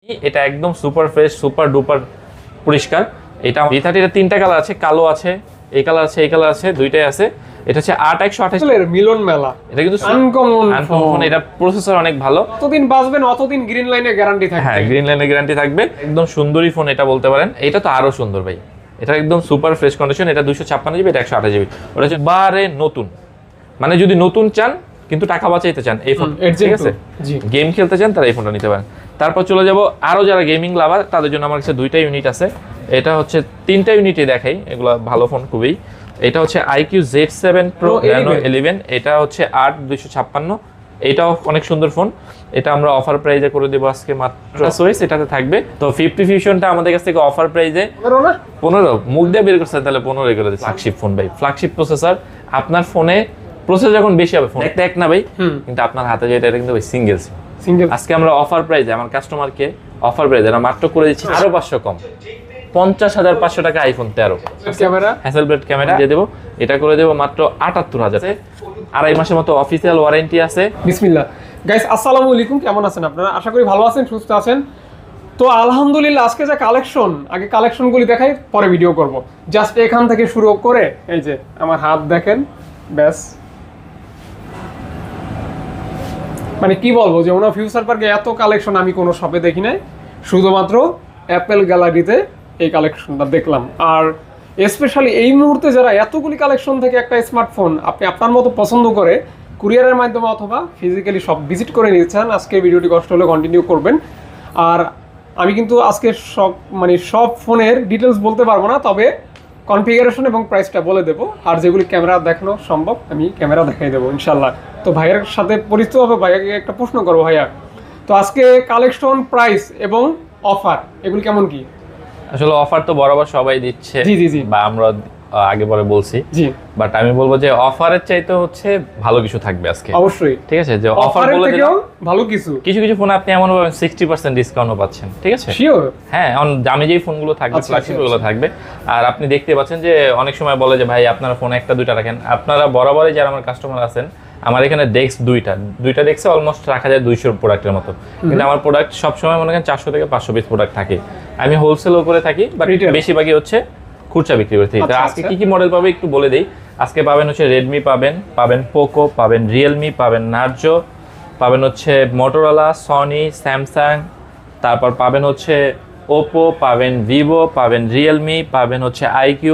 এটা একদম super fresh super duper পরিষ্কার। এটা V30 এর তিনটা কালার আছে, কালো আছে, এই কালার আছে, এই কালার আছে, দুইটাই আছে। এটা হচ্ছে 8/128 এর মিলন মেলা। এটা কিন্তু আনকমন ফোন। এটা প্রসেসর অনেক ভালো, যতদিন বাঁচবেন অতদিন গ্রিন লাইনে গ্যারান্টি থাকবে। হ্যাঁ গ্রিন লাইনের গ্যারান্টি থাকবে। একদম সুন্দরী ফোন এটা বলতে পারেন। এটা তো আরো সুন্দর ভাই, এটা একদম সুপার ফ্রেশ কন্ডিশন। এটা 256 জিবি, এটা 128 জিবি। ওটা হচ্ছে বারে নতুন, মানে যদি নতুন চান কিন্তু টাকা বাঁচাইতে চান এই ফোন, ঠিক আছে, গেম খেলতে চান তারা এই ফোনটা নিতে পারেন। তারপর চলে যাব আরো যারা গেমিং লাভার তাদের জন্য আমার কাছে দুইটা ইউনিট আছে। এটা হচ্ছে তিনটা ইউনিটে দেখাই, এগুলো ভালো ফোন খুবই। এটা হচ্ছে IQ Z7 Pro Nano 11, এটা হচ্ছে 8256, এটাও অনেক সুন্দর ফোন। এটা আমরা অফার প্রাইজে করে দেবো আজকে মাত্র সোয়েস এটাতে থাকবে। তো 50 ফিউশনটা আমাদের কাছ থেকে অফার প্রাইজে 15, মুখ দিয়ে বের করছে তাহলে 15 করে দিচ্ছে। ফ্ল্যাগশিপ ফোন ভাই, ফ্ল্যাগশিপ প্রসেসর। আপনার ফোনে প্রসেসর যখন বেশি হবে ফোন এক না ভাই, কিন্তু আপনার হাতে যেটা এটা কিন্তু ভাই সিঙ্গেল। আজকে আমরা অফার প্রাইজে আমার কাস্টমারকে অফার প্রাইজে আমরা মাত্র করে দিচ্ছি আরো 500 কম, 50,500 টাকা আইফোন 13 ক্যামেরা, হ্যাসেলব্লেড ক্যামেরা দিয়ে দেবো। এটা করে দেবো মাত্র 78,000। আড়াই মাসের মতো অফিসিয়াল ওয়ারেন্টি আছে। বিসমিল্লাহ গাইস, আসসালামু আলাইকুম। কেমন আছেন আপনারা? আশা করি ভালো আছেন, সুস্থ আছেন। তো আলহামদুলিল্লাহ আজকে যা কালেকশন, আগে কালেকশনগুলি দেখাই, পরে ভিডিও করব। জাস্ট এখান থেকে শুরু করে এই যে আমার হাত দেখেন, ব্যাস মানে কি বলবো যে ওনা ফিউচার পার্কে এত কালেকশন আমি কোনো শপে দেখি নাই, শুধুমাত্র অ্যাপেল গ্যালারিতে এই কালেকশনটা দেখলাম। আর স্পেশালি এই মুহূর্তে যারা এতগুলি কালেকশন থেকে একটা স্মার্টফোন আপনি আপনার মতো পছন্দ করে কুরিয়ারের মাধ্যমে অথবা ফিজিক্যালি সব ভিজিট করে নিচ্ছেন, আজকে ভিডিওটি কষ্ট হলে কন্টিনিউ করবেন। আর আমি কিন্তু আজকে সব ফোনের ডিটেলস বলতে পারবো না, তবে কনফিগারেশন এবং প্রাইসটা বলে দেবো। আর যেগুলি ক্যামেরা দেখানো সম্ভব আমি ক্যামেরা দেখাই দেবো ইনশাল্লাহ। তো ভাইয়ের সাথে পরিচিত হবে, ভাইয়াকে একটা প্রশ্ন করবো। ভাইয়া, তো আজকে কালেকশন, প্রাইস এবং অফার এগুলি কেমন কি? আসলে অফার তো বরাবর সবাই দিচ্ছে, জি, বা আমরা আগে পরে বলছি, জি, বাট আমি বলবো যে অফারের চাইতে হচ্ছে ভালো কিছু থাকবে আজকে অবশ্যই। ঠিক আছে, যে অফার বলে দিলাম ভালো কিছু কিছু ফোন আপনি এমন ভাবে 60% ডিসকাউন্টও পাচ্ছেন, ঠিক আছে, শিওর। হ্যাঁ, দামি যেই ফোনগুলো থাকবে ফ্ল্যাগশিপ ওগুলো থাকবে। আর আপনি দেখতে পাচ্ছেন যে অনেক সময় বলে যে ভাই আপনারা ফোন একটা দুইটা রাখেন। আপনারা বরাবরই যারা আমার কাস্টমার আছেন, আমার এখানে ডেস্ক দুইটা ডেস্কে অলমোস্ট রাখা যায় 200 প্রোডাক্টের মতো, কিন্তু আমার প্রোডাক্ট সবসময় মনে করেন 400 থেকে 500 পিস প্রোডাক্ট থাকে। আমি হোলসেলও করে থাকি, বাট বেশিরভাগই হচ্ছে খুচরা বিক্রি করে থাকি। আজকে কি কি মডেল পাবে একটু বলে দেই। আজকে পাবেন হচ্ছে রেডমি, পাবেন পোকো, পাবেন রিয়েলমি, পাবেন নার্জো, পাবেন হচ্ছে মোটোরোলা, সনি, স্যামসাং, তারপর পাবেন হচ্ছে ওপো, পাবেন ভিভো, পাবেন রিয়েলমি, পাবেন হচ্ছে IQ,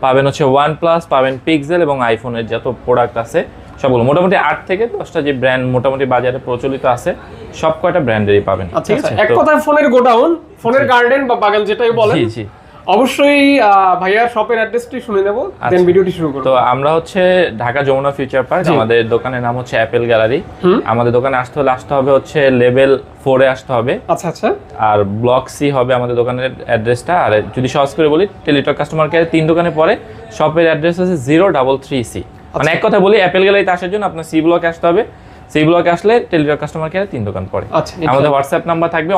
পাবেন হচ্ছে OnePlus, পাবেন পিক্সেল এবং আইফোনের যত প্রোডাক্ট আছে সবগুলো মোটামুটি 8 থেকে 10টা যে ব্র্যান্ড মোটামুটি বাজারে প্রচলিত আছে সব কয়টা ব্র্যান্ডেরই পাবেন। ঠিক আছে, এক কথায় ফোনের গোডাউন, ফোনের গার্ডেন বা বাগান যেটাই বলেন। জি জি, অবশ্যই ভাইয়ার শপের অ্যাড্রেসটি শুনে নেব, দেন ভিডিওটি শুরু করব। তো আমরা হচ্ছে ঢাকা যমুনা ফিউচার পার্ক, আমাদের দোকানের নাম হচ্ছে অ্যাপেল গ্যালারি। আমাদের দোকানে আসতে হবে হচ্ছে লেভেল 4 এ আসতে হবে। আচ্ছা, আর ব্লক C হবে আমাদের দোকানের অ্যাড্রেসটা। আর যদি সহজ করে বলি, টেলিটক কাস্টমার কেয়ার 3 দোকানে পরে শপের অ্যাড্রেস আছে 033C। মানে এক কথা বলি, অ্যাপেল গ্যালারিতে আসার জন্য আপনার C ব্লকে আসতে হবে। C ব্লকে আসলে টেলিটক কাস্টমার কেয়ার 3 দোকান পরে। আমাদের হোয়াটসঅ্যাপ নাম্বার থাকবে।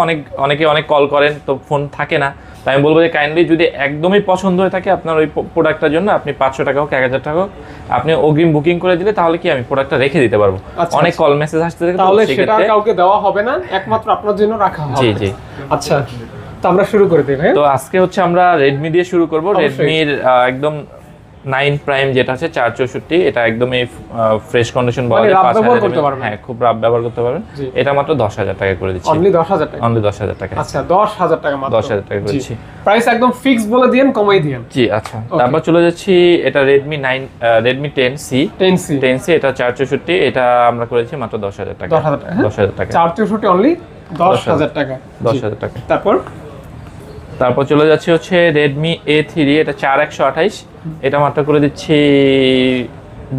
অনেকে অনেক কল করেন তো ফোন থাকে না, তাই আমি বলবো যে কাইন্ডলি যদি একদমই পছন্দ হয়ে থাকে আপনার ওই প্রোডাক্টটার জন্য, আপনি 500 টাকা হোক 1000 টাকা হোক আপনি অগ্রিম বুকিং করে দিলে তাহলে কি আমি প্রোডাক্টটা রেখে দিতে পারবো। অনেক কল মেসেজ আসতে থাকে, তাহলে সেটা কাউকে দেওয়া হবে না, একমাত্র আপনার জন্য রাখা হবে। জি জি, আচ্ছা, তো আমরা শুরু করে দিই ভাই। তো আজকে হচ্ছে আমরা রেডমি দিয়ে শুরু করব। রেডমির একদম 9 প্রাইম যেটা আছে 464, এটা একদমই ফ্রেশ কন্ডিশন বলা যায়, 5000 হ্যাঁ খুব রাফ ব্যবহার করতে পারবেন। এটা মাত্র 10,000 টাকা করে দিচ্ছি। অনলি 10,000 টাকা? অনলি 10,000 টাকা। আচ্ছা, 10,000 টাকা মাত্র। 10,000 টাকা করেছি। প্রাইস একদম ফিক্স বলে দিয়েন, কমাই দিয়েন। জি আচ্ছা, তারপর চলে যাচ্ছি এটা রেডমি 10C, এটা 464, এটা আমরা করেছি মাত্র 10,000 টাকা। 10,000 টাকা 464 অনলি 10,000 টাকা। 10,000 টাকা। তারপর চলে যাচ্ছে হচ্ছে রেডমি A3, এটা 4128, এটা মাত্র করে দিচ্ছি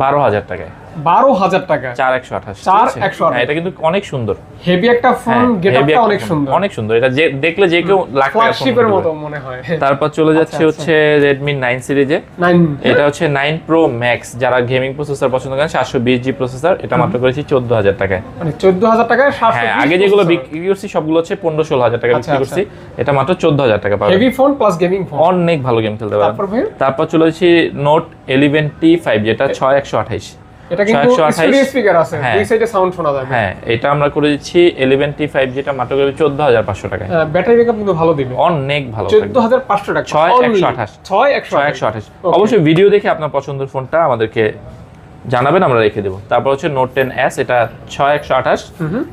12,000 টাকায়। 12,000 টাকা 4128। এটা কিন্তু অনেক সুন্দর, হেভি একটা ফোন, গেটআপটা অনেক সুন্দর, অনেক সুন্দর। এটা দেখলে যে কেউ লাখ টাকা ফ্ল্যাগশিপের মতো মনে হয়। তারপর চলে যাচ্ছে হচ্ছে Redmi 9 সিরিজে। এটা হচ্ছে 9 Pro Max, যারা গেমিং প্রসেসর পছন্দ করেন, 720G প্রসেসর, এটা মাত্র করেছি 14,000 টাকায়। মানে 14,000 টাকায় 720। হ্যাঁ, আগে যেগুলো বিক্রি করছি সবগুলো হচ্ছে 15-16,000 টাকা বিক্রি করছি, এটা মাত্র 14,000 টাকা পাবেন। Heavy phone plus gaming phone, অনেক ভালো গেম খেলতে পারবেন। তারপর চলে যাচ্ছি Note 11T5, যেটা 6128। এটা কিন্তু 128 স্টুডিও স্পিকার আছে, হ্যাঁ। দুই সাইডে সাউন্ড শোনা যাবে। হ্যাঁ, এটা আমরা করে দিচ্ছি 11T 5G, এটা মাত্র করে 14500 টাকায়। ব্যাটারি ব্যাকআপ কিন্তু ভালো দিবে, অনেক ভালো থাকবে। 14500 টাকা, 6128 6128। অবশ্যই ভিডিও দেখে আপনার পছন্দের ফোনটা আমাদেরকে জানাবেন, আমরা রেখে দেবো। তারপর হচ্ছে নোট 10s, এটা 6128,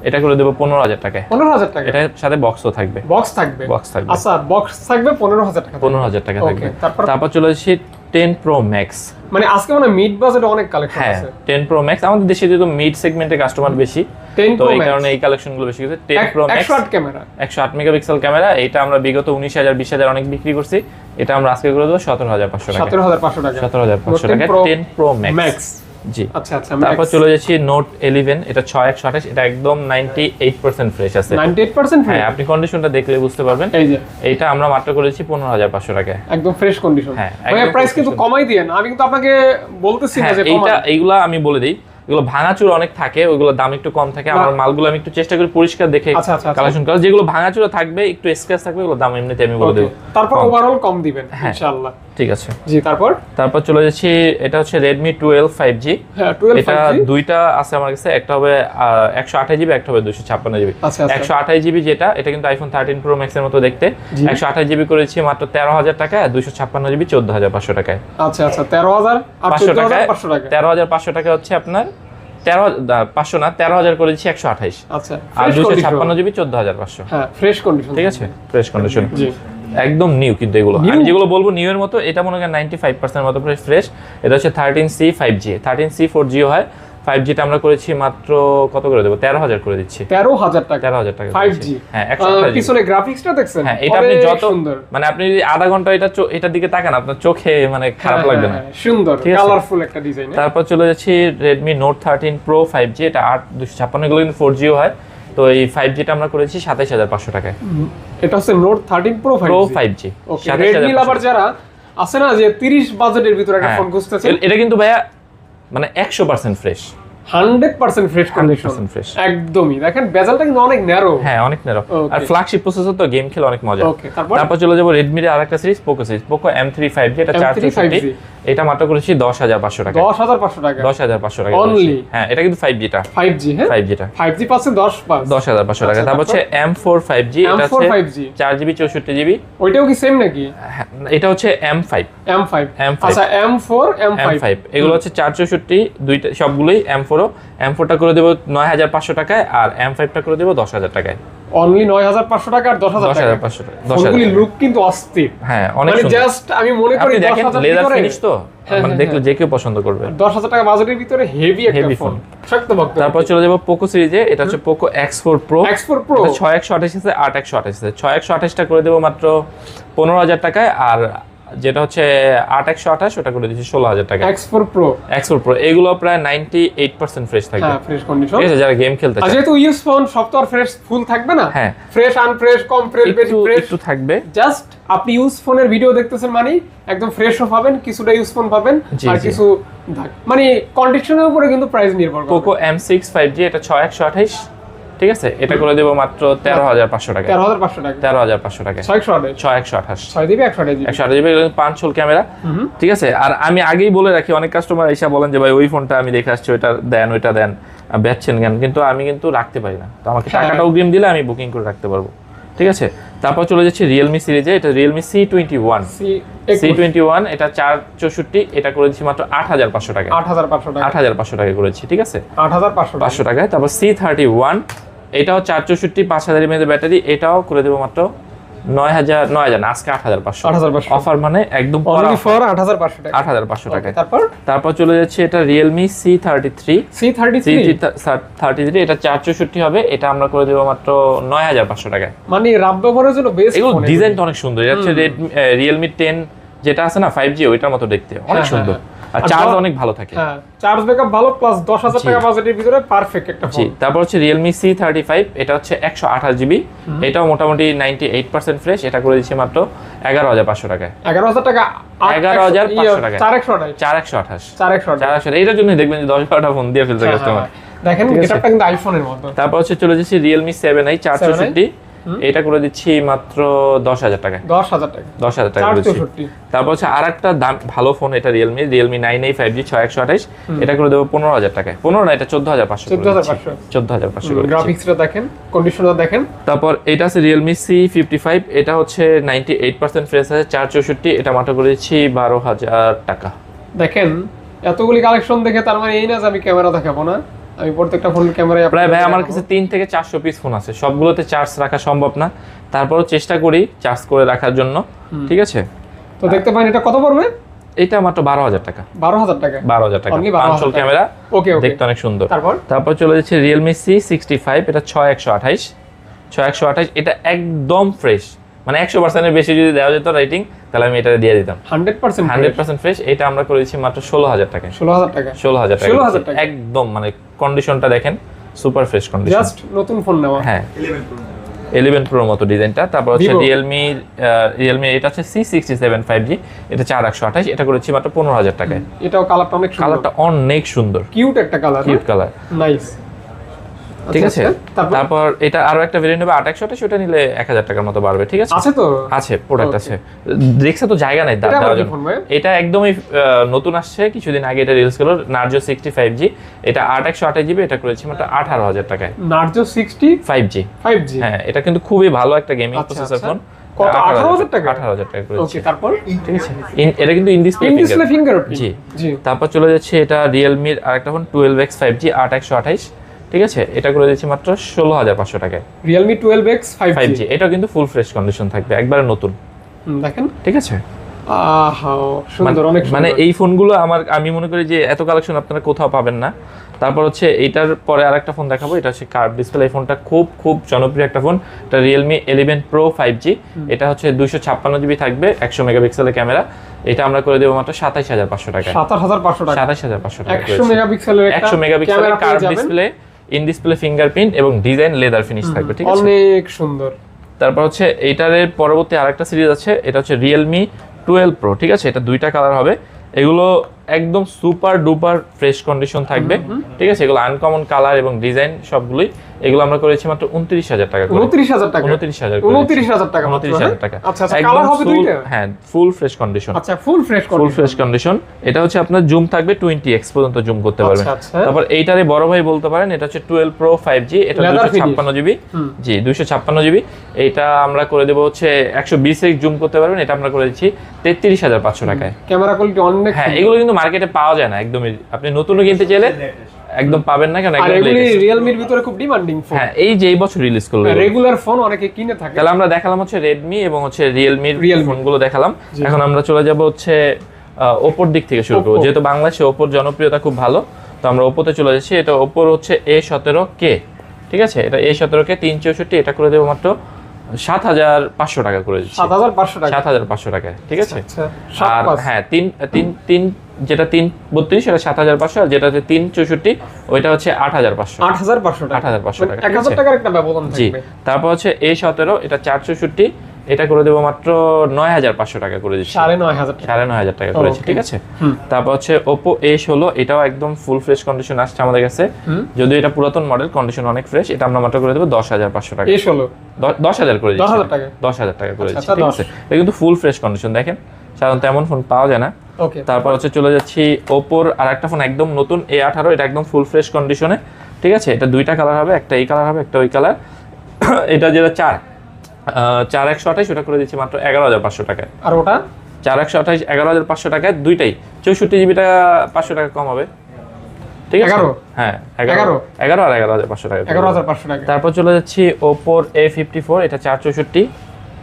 এটা করে দেবো 15000 টাকায়। 15000 টাকা, এটার সাথে বক্সও থাকবে। বক্স থাকবে, বক্স থাকবে। আচ্ছা বক্স থাকবে 15000 টাকা, 15000 টাকা থাকবে। Okay, তারপর চলে আসছি 10 Pro Max। মানে আজকে মানে মিড বাজেটে অনেক কালেকশন হ্যাঁ, আছে। 10 Pro Max আমাদের দেশে যেহেতু মিড সেগমেন্টের কাস্টমার বেশি, 10 তো Pro এই Max, কারণে এই কালেকশনগুলো বেশি গেছে। 10 Pro Max 108 camera, 108 megapixel camera, এটা আমরা বিগত 19000 20000 অনেক বিক্রি করছি, এটা আমরা আজকে করে দেবো 17500 টাকা। 17500 টাকা, 17500 টাকা 10 Pro Max। জি। আচ্ছা আচ্ছা, তারপর চলে যাচ্ছি নোট 11, এটা 6128, এটা একদম 98% ফ্রেশ আছে। 98% হ্যাঁ, আপনি কন্ডিশনটা দেখলে বুঝতে পারবেন। এই যে এইটা আমরা মাত্র করেছি 15500 টাকায়, একদম ফ্রেশ কন্ডিশন। হ্যাঁ, ভাইয়া একদম প্রাইস fresh কিন্তু condition। কমাই দিয়েন, আমি কিন্তু আপনাকে বলতেছি না হ্যাঁ, যে এইটা কমান। এইগুলা আমি বলে দিই, এগুলো ভাঙাচুর অনেক থাকে, ওইগুলো দাম একটু কম থাকে। আমার মালগুলো আমি একটু চেষ্টা করি পরিষ্কার দেখে আচ্ছা, আচ্ছা, আচ্ছা। কালেকশন করা। যেগুলো ভাঙাচুরা থাকবে, একটু স্ক্র্যাচ থাকবে, ওগুলো দাম এমনিতে আমি বলে Okay, দেবো। তারপর কম। ওভারঅল কম দিবেন হ্যাঁ। ইনশাআল্লাহ। ঠিক আছে। জি, তারপর চলে যাচ্ছি, এটা হচ্ছে Redmi 12 5G। হ্যাঁ 12 এটা 5G। দুইটা আছে আমার কাছে, একটা হবে 128GB, একটা হবে 256GB। আচ্ছা, আচ্ছা। 128GB যেটা, এটা কিন্তু আইফোন 13 Pro Max এর মতো দেখতে। জি। 128GB করেছি মাত্র 13000 টাকায়, আর 256GB 14500 টাকায়। আচ্ছা আচ্ছা, 13000 আর 500 টাকায়, 14500 টাকা। 13500 টাকা হচ্ছে আপনার 13500 না, 13000 করে দিচ্ছি 128, আচ্ছা, আর ফ্রেশ কন্ডিশন। 256GB 14500। হ্যাঁ, ফ্রেশ কন্ডিশন। ঠিক আছে, ফ্রেশ কন্ডিশন, জি। একদম নিউ। কিন্তু এগুলো New? আমি যেগুলো বলবো নিউ এর মতো, এটা মনে করেন 95% মতো ফ্রেশ। এটা হচ্ছে 13C 5G, 13C 4G হয়। 5G টা আমরা করেছি মাত্র কত করে দেবো, 13000 করে দিচ্ছি। 13000 টাকা, 13000 টাকা 5G। হ্যাঁ, 128GB। পিছনে গ্রাফিক্সটা দেখছেন? হ্যাঁ, এটা আপনি অনেক যত সুন্দর। মানে আপনি যদি আধা ঘন্টা এটার দিকে তাকান, আপনার চোখে মানে খারাপ হ্যাঁ, লাগবে না। হ্যাঁ, সুন্দর ঠিক আছে? কালারফুল একটা ডিজাইন। তারপর চলে যাচ্ছি Redmi Note 13 Pro 5G, এটা 8256, এগুলো কিন্তু 4G হয়। তো এই 5G টা আমরা করেছি 27500 টাকায়। এটা হচ্ছে note 13 pro 5G। Pro 5G ওকে, রেডমি লাভার যারা আছে না, যে 30 বাজেটের ভিতরে একটা ফোন খুঁজতেছে, এটা কিন্তু ভাইয়া মানে 100% ফ্রেশ, 100% ফ্রেশ কন্ডিশন, 100% ফ্রেশ। একদমই। দেখেন বেজেলটা কিন্তু অনেক ন্যারো। হ্যাঁ, অনেক ন্যারো। Okay. আর ফ্ল্যাগশিপ প্রসেসর, তো গেম খেলে অনেক মজা। ওকে, তারপর তারপর চলে যাবো Redmi এর আরেকটা series, Poco series, Poco M3 5G, এটা M3 464, এটা মাত্র করেছি 10500 টাকা। 10500 টাকা 10500 টাকা Only? করেছি। হ্যাঁ, এটা কিন্তু 5G টা, 5G। হ্যাঁ, 5G টা 5G পাচ্ছে 10/5 10500 টাকা। আচ্ছা, তারপর হচ্ছে M4 5G, এটা M4 হচ্ছে 5G 4GB 64GB। ওইটাও কি সেম নাকি? হ্যাঁ, এটা হচ্ছে M5। M5। M5 আচ্ছা, M4 M5 M5 এগুলো হচ্ছে 464, দুইটা সবগুলোই M4। M4টা করে দেবো 9500 টাকায়, আর M5 টা করে দেবো 10000 টাকায়। অনলি 9500 টাকা আর 10000 টাকা। 10500 টাকা, 10000 ফোনগুলি টাকা। লুক কিন্তু অস্থির। হ্যাঁ, অনেক মানে সুন্দর। জাস্ট আমি মনে করি আপনি দেখেন 10000 লেদার ভিতরে, ফিনিশ তো, হ্যাঁ, মানে হ্যাঁ, দেখলে যে কেউ পছন্দ করবে। 10000 টাকা বাজেটের ভিতরে হেভি একটা Heavy ফোন, phone। শক্তভক্ত। তারপর চলে যাবো পোকো সিরিজে, এটা হচ্ছে Poco X4 Pro। X4 Pro 6128 আছে, 8128 আছে। 6128 টা করে দেবো মাত্র 15000 টাকায়, আর যেটা হচ্ছে 8128 ওটা করে দিচ্ছি 16000 টাকা। X4 Pro, X4 Pro এগুলো প্রায় 98% ফ্রেশ থাকবে। হ্যাঁ, ফ্রেশ কন্ডিশন। ঠিক আছে, যারা গেম খেলতে আর চায়। যেহেতু ইউজ ফোন, সব তো আর ফ্রেশ ফুল থাকবে না। হ্যাঁ। ফ্রেশ, আনফ্রেশ, কম ফ্রেশ, বেশি ফ্রেশ একটু থাকবে। জাস্ট আপনি ইউজ ফোনের ভিডিও দেখতেছেন মানে একদম ফ্রেশও পাবেন, কিছুটা ইউজ ফোন পাবেন, জি, আর জি। কিছু মানে কন্ডিশনের উপরে কিন্তু প্রাইস নির্ভর করে। পোকো M6 5G, এটা 6128, ঠিক আছে, এটা করে দেবো মাত্র 13500 টাকা। 13500 টাকা, 13500 টাকা। 628 6128 6 দিবে 128 জিবি। 128GB, 5 whole camera. ঠিক আছে, আর আমি আগেই বলে রাখি, অনেক কাস্টমার এসে বলেন যে ভাই ওই ফোনটা আমি দেখে আসছি, ওইটা দেন, ওইটা দেন, বেচছেন কেন? কিন্তু আমি কিন্তু রাখতে পারি না, তো আমাকে হ্যাঁ। টাকাটা অগ্রিম দিলে আমি বুকিং করে রাখতে পারবো। ঠিক আছে, তারপর চলে যাচ্ছে রিয়েলমি সিরিজে, এটা রিয়েলমি C21। C21 এটা 464, এটা করেছি মাত্র 8500 টাকা। 8500 টাকা, 8500 টাকা করেছি। ঠিক আছে, 8500 টাকা। 500 টাকায়। তারপর C31, এটাও 464, 5000 mAh ব্যাটারি, এটাও করে দেবো মাত্র 9000 না, আজকে 8500। 8500 অফার মানে একদম অনলি ফর 8500 টাকা। 8500 টাকায়। তারপর চলে যাচ্ছে এটা রিয়েলমি C33। C33 এটা 464 হবে, এটা আমরা করে দেবো মাত্র 9500 টাকায়। মানে রাব ব্যবহারের জন্য বেস্ট এগুলো ফোন। ডিজাইনটা অনেক সুন্দর। এটা হচ্ছে রিয়েলমি 10 যেটা আছে না 5G, ওইটার মতো দেখতে, অনেক হ্যাঁ, সুন্দর। আর আর চার্জ অনেক ভালো থাকে। হ্যাঁ, চার্জ ব্যাকআপ ভালো, প্লাস 10000 জি। টাকা বাজেটের ভিতরে পারফেক্ট একটা জি, ফোন। তারপর হচ্ছে রিয়েলমি C35, এটা হচ্ছে 128GB, এটাও মোটামুটি 98% ফ্রেশ, এটা করে দিচ্ছি মাত্র 11500 টাকায়। 11000 টাকা, 11500 টাকা। 4128 4128 4128 এইটার জন্য দেখবেন যে 10-12টা ফোন দিয়ে ফেলতে কাস্টমার। দেখেন ঠিক আছে। গেটআপটা কিন্তু আইফোনের মতো। তারপর হচ্ছে চলে যাচ্ছে রিয়েলমি 7i 464, এটা করে দিচ্ছি মাত্র 10,000 টাকায়। 10,000 টাকা। 10,000 টাকা করে দিচ্ছি। 464। তারপর হচ্ছে আরেকটা দাম ভালো ফোন, এটা রিয়েলমি 9A 5G 6128, এটা করে দেবো 15,000 টাকায়। 15 না, এটা 14,500। 14,500। 14,500 করে দিচ্ছি। গ্রাফিক্সটা দেখেন, কন্ডিশনটা দেখেন। তারপর এটা আছে রিয়েলমি C55, এটা হচ্ছে 98% ফ্রেশ আছে, 464, এটা মাত্র করে দিচ্ছি 12,000 টাকা। দেখেন এতগুলি কালেকশন দেখে তার মানে এই না যে আমি ক্যামেরা দেখাবো না, আমি প্রত্যেকটা ফোন ক্যামেরায় প্রায় ভাই আমার কাছে 3 থেকে 400 পিস ফোন আছে, সবগুলোতে চার্জ রাখা সম্ভব না, তারপরও চেষ্টা করি চার্জ করে রাখার জন্য, ঠিক আছে। তো দেখতে পারেন এটা কত পড়বে? এটা মাত্র 12,000 টাকা। 12,000 টাকা। 12,000 টাকা, Only 12,000 পাঁচশোল টাকা। ক্যামেরা, ওকে ওকে। দেখতে অনেক সুন্দর। তারপর চলে যাচ্ছে রিয়েলমি C65, এটা 6128, এটা একদম ফ্রেশ, মানে 100% এর বেশি যদি দেওয়া যেত রেটিং তাহলে আমি এটা দিয়ে দিতাম। 100% ফ্রেশ, এটা আমরা করেছি মাত্র 16,000 টাকায়। 16,000 টাকা। 16,000 টাকা। 16,000 টাকা। একদম মানে কন্ডিশনটা দেখেন, সুপার ফ্রেশ কন্ডিশন, জাস্ট নতুন ফোন নেওয়া। হ্যাঁ 11 Pro মতো ডিজাইনটা। তারপর হচ্ছে Vivo। রিয়েলমি এটা হচ্ছে C67 5G, এটা 4128, এটা করেছি মাত্র 15,000 টাকায়। এটাও কালারটা অনেক সুন্দর। কালারটা অনেক সুন্দর, কিউট একটা কালার। Cute colour, nice. ঠিক আছে। তারপর এটা আরো একটা ভেরিয়েন্ট হবে 828, ওটা নিলে 1,000 টাকার মতো বাড়বে, ঠিক আছে। আছে তো? আছে, প্রোডাক্ট আছে, দেখছে তো জায়গা নাই এটা দেওয়ার আবার কি জন্য। ফোন ভাই? এটা একদমই নতুন আসছে, কিছুদিন আগে এটা রিলিজ করলো, Narzo 65G, এটা 8/128GB, এটা করেছি মাত্র 18,000 টাকায়। Narzo 5G, 5G। হ্যাঁ এটা কিন্তু খুবই ভালো একটা গেমিং আচ্ছা, প্রসেসর আচ্ছা। ফোন। কত? 18,000 টাকা? 18,000 টাকা করেছি, ওকে, তারপর? ঠিক আছে। এটা কিন্তু ইন ডিসপ্লে ডিসপ্লে ফিঙ্গারপ্রিন্ট। জি জি। তারপর চলে যাচ্ছে এটা রিয়েলমির আরেকটা ফোন 12X 5G 8/128, ঠিক আছে, এটা করে দিচ্ছি মাত্র 16,500 টাকায়। Realme 12X 5G। 5G, এটাও কিন্তু ফুল ফ্রেশ কন্ডিশন থাকবে, একবারে নতুন, দেখেন। ঠিক আছে। আহা সুন্দর, অনেক সুন্দর। মানে এই ফোনগুলো আমি মনে করি যে এত কালেকশন আপনারা কোথাও পাবেন না। তারপর হচ্ছে এইটার পরে আরেকটা ফোন দেখাবো, এটা হচ্ছে কার্ভ ডিসপ্লে। এই ফোনটা খুব খুব জনপ্রিয় একটা ফোন, এটা Realme 11 Pro 5G, এটা হচ্ছে 256GB থাকবে, 100 মেগাপিক্সেলের ক্যামেরা, এটা আমরা করে দেবো মাত্র 27,500 টাকা। 27,500 টাকা। 27,500 টাকা। 100 মেগাপিক্সেলের একটা 100 মেগাপিক্সেলের ক্যামেরা কার্ভ পেয়ে যাবেন। ডিসপ্লে, ইন ডিসপ্লে ফিঙ্গারপ্রিন্ট এবং ডিজাইন লেদার ফিনিশ থাকবে, ঠিক আছে। অনেক সুন্দর। তারপর হচ্ছে এইটার পরবর্তী আরেকটা সিরিজ আছে, এটা হচ্ছে Realme 12 Pro, ঠিক আছে, এটা দুইটা কালার হবে, এগুলো একদম সুপার ডুপার ফ্রেশ কন্ডিশন থাকবে, ঠিক আছে, এগুলো আনকমন কালার এবং ডিজাইন সবগুলোই, এগুলো আমরা করেছি মাত্র 29,000 টাকা করে। 29,000 টাকা। 29,000 29,000 টাকা। 29,000 টাকা। আচ্ছা আচ্ছা, কালার হবে দুইটা? হ্যাঁ ফুল ফ্রেশ কন্ডিশন। আচ্ছা, full fresh full fresh condition. এটা হচ্ছে আপনার জুম থাকবে 20x পর্যন্ত জুম করতে পারবেন। আচ্ছা। তারপর এইটারে বড় ভাই বলতে পারেন, এটা হচ্ছে 12 Pro 5G, এটা 256GB, জি 256GB, এটা আমরা করে দেব হচ্ছে 120x জুম করতে পারবেন, এটা আমরা করে দিচ্ছি 33,500 টাকায়। ক্যামেরা কোয়ালিটি অনেক। হ্যাঁ এগুলো কিন্তু মার্কেটে পাওয়া যায় না একদমই, আপনি নতুনও কিনতে চাইলে একদম পাবেন না, কারণ আর একদম এগুলি latest। Realme-র ভিতরে খুব ডিমান্ডিং ফোন। হ্যাঁ এই যে এই বছর রিলিজ করলো এগুলো। রেগুলার ফোন অনেকে কিনে থাকে। তাহলে আমরা দেখালাম হচ্ছে Redmi এবং হচ্ছে Realme ফোনগুলো দেখালাম। এখন আমরা চলে যাব হচ্ছে Oppo দিক থেকে শুরু করব, যেহেতু বাংলাদেশে Oppo জনপ্রিয়তা খুব ভালো, তো আমরা Oppo-তে চলে যাচ্ছি। এটা Oppo হচ্ছে A17K, ঠিক আছে, এটা A17K 364, এটা করে দেবো মাত্র 7,500 টাকা করে দিচ্ছি। 7,500 টাকা। 7,500 টাকায়, ঠিক আছে। আচ্ছা, আর 7,500 হ্যাঁ তিন যেটা 332 সেটা 7,500, আর যেটাতে 364 ওইটা হচ্ছে 8,500। 8,500 টাকা। 8,500 টাকা, ঠিক 1,000 আছে? টাকার একটা ব্যবধান জি। থাকবে। তারপর হচ্ছে A17, এটা 464, এটা করে দেবো মাত্র 9,500 টাকা করে দিচ্ছি। 9,500 টাকা। 9,500 টাকা করেছি, ঠিক আছে। তারপর হচ্ছে Oppo A16, এটাও একদম ফুল ফ্রেশ কন্ডিশন আসছে আমাদের কাছে, যদিও এটা পুরাতন মডেল, কন্ডিশন অনেক ফ্রেশ, এটা আমরা মাত্র করে দেবো 10,500 টাকা। A16 10,000 করে দিচ্ছি। 10,000 টাকা। 10,000 টাকা করে দিচ্ছি, আচ্ছা, ঠিক আছে। এটা কিন্তু ফুল ফ্রেশ কন্ডিশন, দেখেন সাধারণত এমন ফোন পাওয়া যায় না। ওকে। তারপর হচ্ছে চলে যাচ্ছি Oppo-র আরেকটা ফোন একদম নতুন A18, এটা একদম ফুল ফ্রেশ কন্ডিশনে, ঠিক আছে, এটা দুইটা কালার হবে, একটা এই কালার হবে, একটা ওই কালার। এটা যেটা 4/128, ওটা করে দিচ্ছি মাত্র 11,500 টাকায়। আর ওটা 4/128 11,500 টাকায়, দুইটাই 64GB টাকা 500 টাকা কম হবে, ঠিক আছে। 11? হ্যাঁ 11 আর 11,500 টাকা। 11,500 টাকা। তারপর চলে যাচ্ছি Oppo-র A54, এটা 464,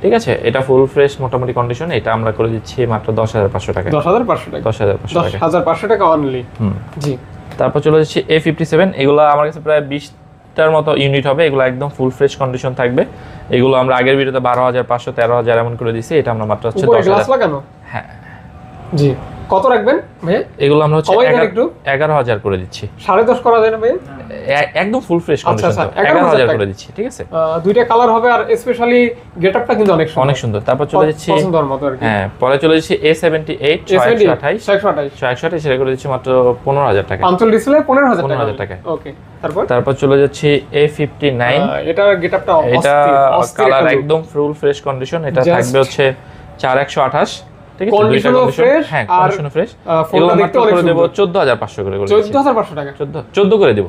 ঠিক আছে, এটা ফুল ফ্রেশ মোটামুটি কন্ডিশন, এটা আমরা করে দিচ্ছি মাত্র 10,500 টাকা। 10,500 টাকা। 10,500 টাকা। 10,500 টাকা অনলি। জি। তারপর চলে যাচ্ছি A57, এগুলো আমার কাছে প্রায় 20টার মতো ইউনিট হবে, এগুলো একদম ফুল ফ্রেশ কন্ডিশন থাকবে। এগুলো আমরা আগের ভিডিওতে 12,500 13,000 এমন করে দিছি, এটা আমরা মাত্র হচ্ছে উপরে গ্লাস 10,000। লাগানো? হ্যাঁ জি। কত রাখবেন ভাই? এগুলো আমরা হচ্ছে কমাই দেন একটু। 11,000 করে দিচ্ছি। 10.5 করা যায় না ভাই? একদম ফুল ফ্রেশ কন্ডিশন, আচ্ছা, 11,000 করে দিচ্ছি, ঠিক আছে। দুইটা কালার হবে, আর স্পেশালি গেটআপটা কিন্তু অনেক সুন্দর, অনেক সুন্দর। তারপর চলে যাচ্ছি পছন্দের মতো আর কি। হ্যাঁ, পরে চলে যাচ্ছি A78 628 সেটা করে দিচ্ছি মাত্র 15,000 টাকা। পাঞ্চল ডিসপ্লে 15,000 টাকা। ওকে। তারপর চলে যাচ্ছি A59, এটা গেটআপটা এটা অস্থির কালার একটা look। একদম ফুল ফ্রেশ কন্ডিশন। এটা Just থাকবে হচ্ছে 4128, ঠিক আছে। Condition-ও fresh, হ্যাঁ, আর কন্ডিশনও ফ্রেশ। ফোনটা এগুলো দেখতে মাত্র অনেক করে দেব সুন্দর। 14,500 করে দিচ্ছি। 14,500 টাকা। 14 করে দেব।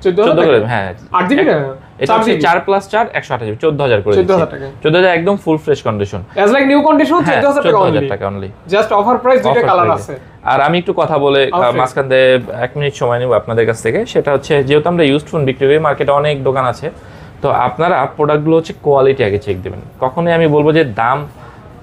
14 করে দেব, হ্যাঁ। 8 জিবি না? এটা হচ্ছে 4+4 128 জিবি, 14,000 করে দিচ্ছি। 14,000 টাকা। 14,000 একদম ফুল fresh condition. As like new condition 14,000 টাকা 14,000 টাকা অনলি। জাস্ট অফার প্রাইস, দুইটা Offer কালার price আছে। আর আমি একটু কথা বলে অবশ্যই। মাঝখান দিয়ে 1 মিনিট সময় নিব আপনাদের কাছ থেকে। সেটা হচ্ছে, যেহেতু আমরা ইউজড ফোন বিক্রি করি, মার্কেটে অনেক দোকান আছে, তো আপনারা প্রোডাক্টগুলো হচ্ছে কোয়ালিটি আগে চেক দিবেন। কখনোই আমি বলবো যে দাম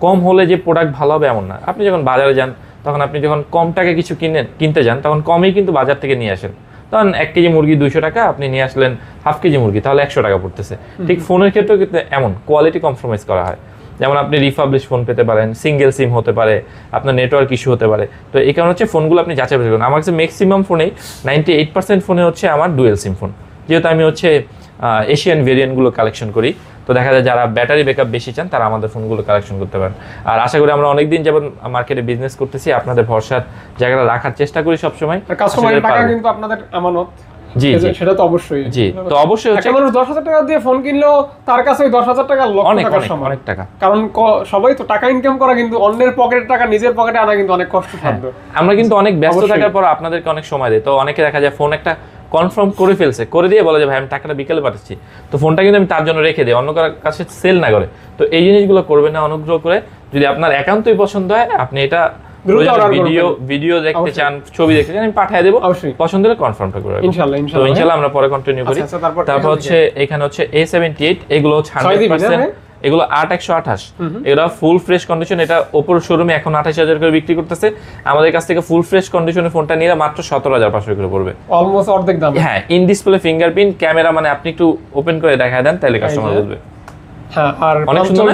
কম হলে যে প্রোডাক্ট ভালো হবে এমন না। আপনি যখন বাজারে যান, তখন আপনি যখন কম টাকা কিছু কিনতে যান, তখন কমই কিন্তু বাজার থেকে নিয়ে আসেন। তখন 1 কেজি মুরগি 200 টাকা, আপনি নিয়ে আসলেন হাফ কেজি মুরগি, তাহলে 100 টাকা পড়তেছে। ঠিক ফোনের ক্ষেত্রেও কিন্তু এমন কোয়ালিটি কম্প্রোমাইজ করা হয়। যেমন আপনি রিফাবলিশ ফোন পেতে পারেন, সিঙ্গেল সিম হতে পারে, আপনার নেটওয়ার্ক ইস্যু হতে পারে। তো এই কারণে হচ্ছে ফোনগুলো আপনি যাচাই বাছাই করুন। আমার কাছে ম্যাক্সিমাম ফোনেই 98% ফোনে হচ্ছে আমার ডুয়েল সিম ফোন, যেহেতু আমি হচ্ছে এশিয়ান ভেরিয়েন্টগুলো কালেকশন করি। তো দেখা যায় যারা ব্যাটারি ব্যাকআপ বেশি চান, তারা আমাদের ফোনগুলো কালেকশন করতে পারেন। আর আশা করি আমরা অনেকদিন যাবত মার্কেটে বিজনেস করতেছি, আপনাদের ভরসার জায়গাটা রাখার চেষ্টা করি সবসময়। আর কাস্টমারের টাকা কিন্তু আপনাদের আমানত। জি, সেটা তো অবশ্যই। জি, তো অবশ্যই হচ্ছে একটা মানুষ 10,000 টাকা দিয়ে ফোন কিনলেও তার কাছে ওই 10,000 টাকা লক্ষ অনেক টাকার অনেক সমান। অনেক টাকা। কারণ সবাই তো টাকা ইনকাম করা, কিন্তু অন্যের পকেটের টাকা নিজের পকেটে আনা কিন্তু অনেক কষ্টসাধ্য। আমরা কিন্তু অনেক ব্যস্ত অবশ্যই। থাকার পর আপনাদেরকে অনেক সময় দেয়। তো অনেকে দেখা যায় ফোন একটা কনফার্ম করে ফেলছে, করে দিয়ে বলে যে ভাই আমি টাকাটা বিকেলে পাঠাচ্ছি, তো ফোনটা কিন্তু আমি তার জন্য রেখে দিই, অন্য কারোর কাছে সেল না করে। তো এই জিনিসগুলো করবেন না অনুগ্রহ করে। যদি আপনার একান্তই পছন্দ হয়, আপনি এটা দ্রুত order ভিডিও দেখতে চান, ছবি দেখতে চান, আমি পাঠিয়ে দেবো। অবশ্যই। পছন্দ হলে কনফার্মটা করে রাখবো। ইনশাআল্লাহ, তো ইনশাআল্লাহ। ইনশাআল্লাহ আমরা পরে কন্টিনিউ করি। আচ্ছা, তারপর হচ্ছে এখানে হচ্ছে A78, এগুলো হচ্ছে 6 জিবি না 100%, ভাই? এগুলো 8/128, এগুলো ফুল ফ্রেশ কন্ডিশন। এটা ওপর শোরুমে এখন 28,000 করে বিক্রি করতেছে। আমাদের কাছ থেকে ফুল ফ্রেশ কন্ডিশনের ফোনটা নিলে মাত্র 17,500 করে পড়বে। অলমোস্ট অর্ধেক দাম। হ্যাঁ, ইন ডিসপ্লে ফিঙ্গারপ্রিন্ট ক্যামেরা, মানে আপনি একটু ওপেন করে দেখায় দেন, তাহলে কাস্টমার বুঝবে। হ্যাঁ, আর অনেক সুন্দর না?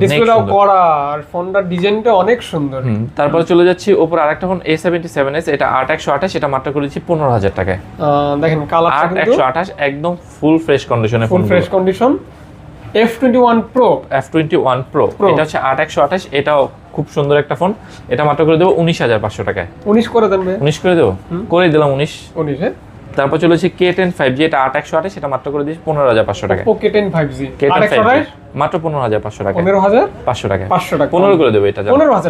ডিসপ্লেটাও করা, আর ফোনটার ডিজাইনটা অনেক সুন্দর। তারপরে চলে যাচ্ছি ওপর আরেকটা ফোন A77s, এটা 8/128, এটা মাত্র করেছি 15,000 টাকায়। দেখেন কালারটা কিন্তু 8/128 একদম ফুল ফ্রেশ কন্ডিশনে, ফুল fresh condition. F21 Pro, F21 Pro, এটা হচ্ছে 8/128, এটাও খুব সুন্দর একটা ফোন। এটা মাত্র করে দেবো 19,500 টাকায়। 19 করে দেন ভাই। 19 করে দেবো, করে দিলাম 19। 19 হ্যাঁ। তারপর চলেছে K10 5G, এটা 8/128, এটা মাত্র করে দিয়েছি 15,500 টাকায়। Oppo K10 5G K10 5G 828 মাত্র 15,500 টাকা। 15,500 টাকা 500 টাকা 15 করে দেবো। এটা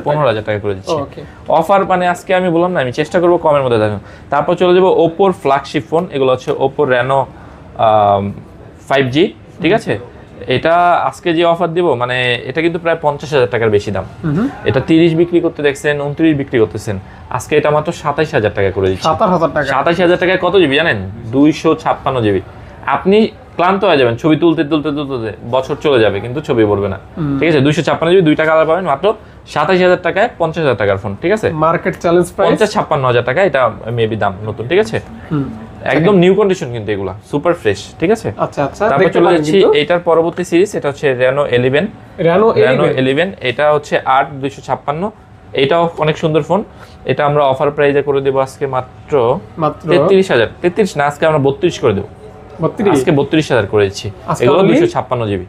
15,000 টাকা করে দিচ্ছি। ওকে। অফার মানে আজকে আমি বললাম না, আমি চেষ্টা করবো কমের মধ্যে দেখানো। তারপর চলে যাবো Oppo ফ্ল্যাগশিপ ফোন, এগুলো হচ্ছে Oppo Reno 5G, ঠিক আছে। এটা আজকে যে অফার দিব, মানে এটা কিন্তু প্রায় 50,000 টাকার বেশি দাম। এটা 30 বিক্রি করতে দেখছেন, 29 বিক্রি করতেছেন, আজকে এটা মাত্র 27,000 টাকা করে দিচ্ছি। 27,000 টাকা। 27,000 টাকায় কত জিবি জানেন? 256 জিবি। আপনি ক্লান্ত হয়ে যাবেন ছবি তুলতে তুলতে তুলতে, বছর চলে যাবে কিন্তু ছবি পড়বে না, ঠিক আছে। 256 জিবি, 2টা কালার পাবেন মাত্র 27,000 টাকায়, 50,000 টাকার ফোন, ঠিক আছে। মার্কেট চ্যালেঞ্জ প্রাইস 50-56,000 টাকা, এটা মেবি দাম নতুন, ঠিক আছে। একদম নিউ কন্ডিশন কিন্তু এগুলা সুপার ফ্রেশ, ঠিক আছে। আচ্ছা আচ্ছা, তারপর চলে যাচ্ছি এটার পরবর্তী সিরিজ, এটা হচ্ছে Reno 11। Reno 11, এটা হচ্ছে 8/256, এটাও অনেক সুন্দর ফোন। এটা আমরা অফার প্রাইসে করে দেবো আজকে মাত্র 33,000। 33 না, আজকে আমরা 32 করে দেবো। 32 আজকে 32,000 করে দিচ্ছি। এগুলো 256 জিবি,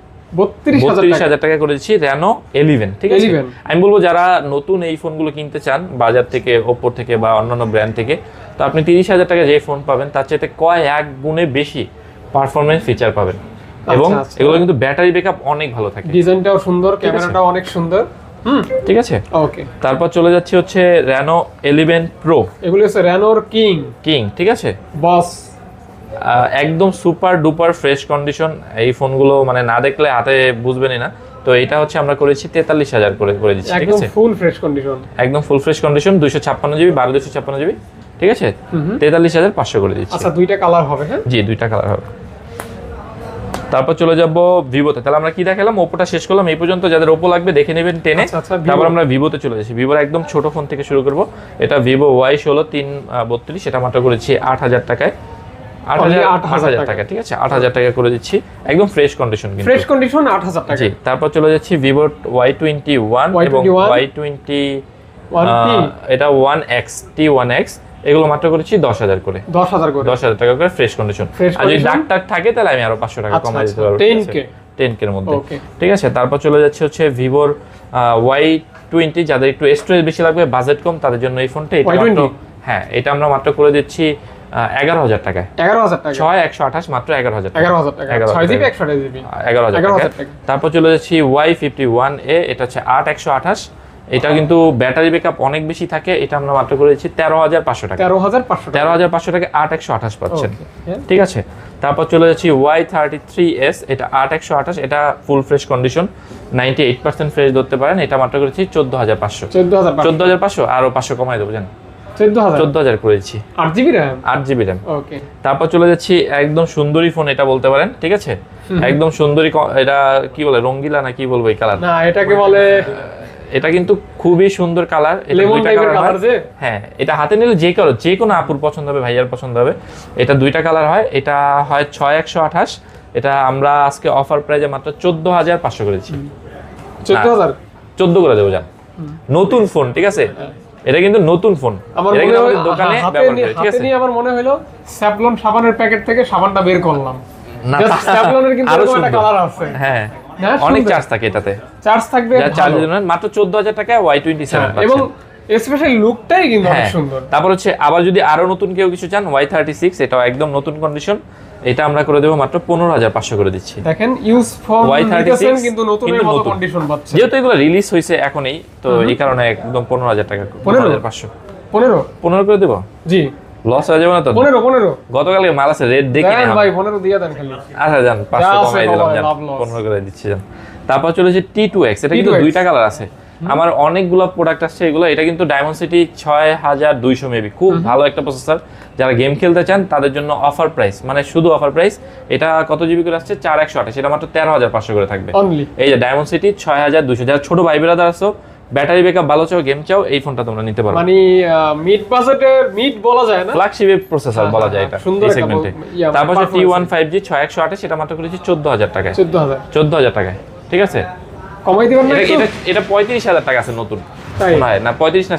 32,000 টাকা করে দিচ্ছি Reno 11, ঠিক আছে। আমি বলবো যারা নতুন এই ফোনগুলো কিনতে চান বাজার থেকে, Oppo থেকে বা অন্যান্য ব্র্যান্ড থেকে, তো আপনি 30,000 টাকা যে ফোন পাবেন, তার চাইতে কয়েক গুণে বেশি পারফরমেন্স ফিচার পাবেন। এবং এগুলো কিন্তু ব্যাটারি ব্যাকআপ অনেক ভালো থাকে, ডিজাইনটাও সুন্দর, ক্যামেরাটাও অনেক সুন্দর, ঠিক আছে। ওকে। তারপর চলে যাচ্ছে হচ্ছে Reno 11 Pro, এগুলো হচ্ছে Renoর কিং, ঠিক আছে, বস। একদম সুপার ডুপার ফ্রেশ কন্ডিশন। এই ফোনগুলো মানে না দেখলে হাতে বুঝবেনই না। তো এটা হচ্ছে আমরা করেছি 43,000 করে দিচ্ছি, ঠিক আছে। একদম ফুল ফ্রেশ কন্ডিশন, একদম ফুল ফ্রেশ কন্ডিশন, 256 জিবি, 12/256 জিবি, ঠিক আছে। 43,500 করে দিচ্ছি। আচ্ছা, দুইটা কালার হবে হ্যাঁ? জি, দুইটা কালার হবে। তারপর চলে যাব ভিভোতে। তাহলে আমরা কি দেখালাম? ওপোটা শেষ করলাম এই পর্যন্ত। যাদের ওপো লাগবে দেখে নেবেন টেনে। তারপর আমরা ভিভোতে চলে যাচ্ছি। ভিভোর একদম ছোট ফোন থেকে শুরু করব। এটা ভিভো Y16 332, এটা মাত্র করেছি 8,000 টাকায়। 8,000 টাকা, ঠিক আছে। 8,000 টাকা করে দিচ্ছি, একদম ফ্রেশ কন্ডিশন, ফ্রেশ কন্ডিশন 8,000 টাকা। জি। তারপর চলে যাচ্ছি ভিভো Y21 এবং এটা 1X T1X, এগুলো মাত্র করেছি 10,000 করে, 10,000 করে, 10,000 টাকা করে ফ্রেশ কন্ডিশন। আর যদি দাগ টাগ থাকে তাহলে আমি আরো 500 টাকা কমাই দিতে পারবো, 10K এর মধ্যে। ঠিক আছে, তারপর চলে যাচ্ছে হচ্ছে ভিভোর Y20, যাদের একটু স্টোরেজ বেশি লাগবে, বাজেট কম, তাদের জন্য এই ফোনটা। এটা মাত্র, হ্যাঁ, এটা আমরা মাত্র করে দিচ্ছি 11,000 টাকায়, 11,000 টাকা, 6128 মাত্র 11,000 টাকা, 11,000 টাকা, 6GB 128GB, 11,000 টাকা। তারপর চলে যাচ্ছি Y51A, এটা হচ্ছে 8128, এটা কিন্তু ব্যাটারি ব্যাকআপ অনেক বেশি থাকে, এটা আমরা মাত্র করে দিচ্ছি 13,500 টাকা, 13,500 টাকা 8128 পাচ্ছেন। ঠিক আছে, তারপর চলে যাচ্ছি Y33S, এটা 8128, এটা ফুল ফ্রেশ কন্ডিশন, 98% ফ্রেশ ধরতে পারেন, এটা মাত্র করেছি 14,500, 14,500 আরো 500 কমাই দেবো, জান 14,000 করেছি, 8GB RAM, 8GB RAM। ওকে, তারপর চলে যাচ্ছি একদম সুন্দরী ফোন, এটা বলতে পারেন। ঠিক আছে, একদম সুন্দরী, এটা কি বলে, রঙ্গিলা না কি বলবো এই কালার, না এটাকে বলে, এটা কিন্তু খুবই সুন্দর কালার, এটা দুইটা কালার হয়। হ্যাঁ, এটা হাতে নিলে যে কোনো আপুর পছন্দ হবে, ভাইয়ার পছন্দ হবে। এটা দুইটা কালার হয়, এটা হয় 6128, এটা আমরা আজকে অফার প্রাইজে মাত্র 14,500 করেছি, 14 করে দেবো, জান নতুন ফোন। ঠিক আছে, এটা কিন্তু নতুন ফোন, এটা কিন্তু আমাদের দোকানে ব্যবহার করে। ঠিক আছে, আমার মনে হলো স্যাভলন সাবানের প্যাকেট থেকে সাবানটা বের করলাম, না স্যাভলনের কিন্তু এরকম একটা কালার আছে, হ্যাঁ, অনেক চার্জ থাকে এটাতে, চার্জ থাকবে, চার্জের জন্য মাত্র 14,000 টাকায় Y27 পাচ্ছেন, এবং স্পেশালি লুকটাই কিন্তু অনেক সুন্দর। তারপর হচ্ছে আবার যদি আরো নতুন কেউ কিছু চান, Y36, এটাও একদম নতুন কন্ডিশন, এটা আমরা করে দেব মাত্র 15,500 করে দিচ্ছি। দেখেন ইউজ ফর Y36 কিন্তু নতুনের মতো কন্ডিশন পাচ্ছে, যেহেতু এগুলো রিলিজ হইছে এখনই, তো এই কারণে একদম 15,000 টাকা, 15,500, 15 করে দেব। জি, লস হয়ে যাবে না তো? 15 গতকালকে মাল আছে, রেট দেখি না ভাই, 15 দিয়ে দেন খালি। আচ্ছা, জান 500 কমাই দিলাম, জান 15 করে দিচ্ছি, জান। তারপর চলে যে T2X, এটা কিন্তু দুইটা কালার আছে, আমার অনেকগুলো প্রোডাক্ট আসছে এগুলো। এটা কিন্তু ডায়মন্ডসিটি 6200 মেবি, খুব ভালো একটা প্রসেসর, যারা গেম খেলতে চান তাদের জন্য অফার প্রাইস, মানে শুধু অফার প্রাইস। এটা কত জিবি করে আসছে, 4128, এটা মাত্র 13,500 করে থাকবে। এই যে ডায়মন্ডসিটি 6200, যারা ছোট ভাই ব্রাদার আছো, ব্যাটারি ব্যাকআপ ভালো চাও, গেম চাও, এই ফোনটা তোমরা নিতে পারো। মানে মিড বাজেটের, মিড বলা যায় না, ফ্ল্যাগশিপ প্রসেসর বলা যায় এটা এই সেগমেন্টে। তারপর যে T1 5G 6128, এটা মাত্র করেছি 14,000 টাকায়, 14,000 টাকায়। ঠিক আছে, কমাই দিবেন না? এটা 35,000 টাকা আছে নতুন, না 35 না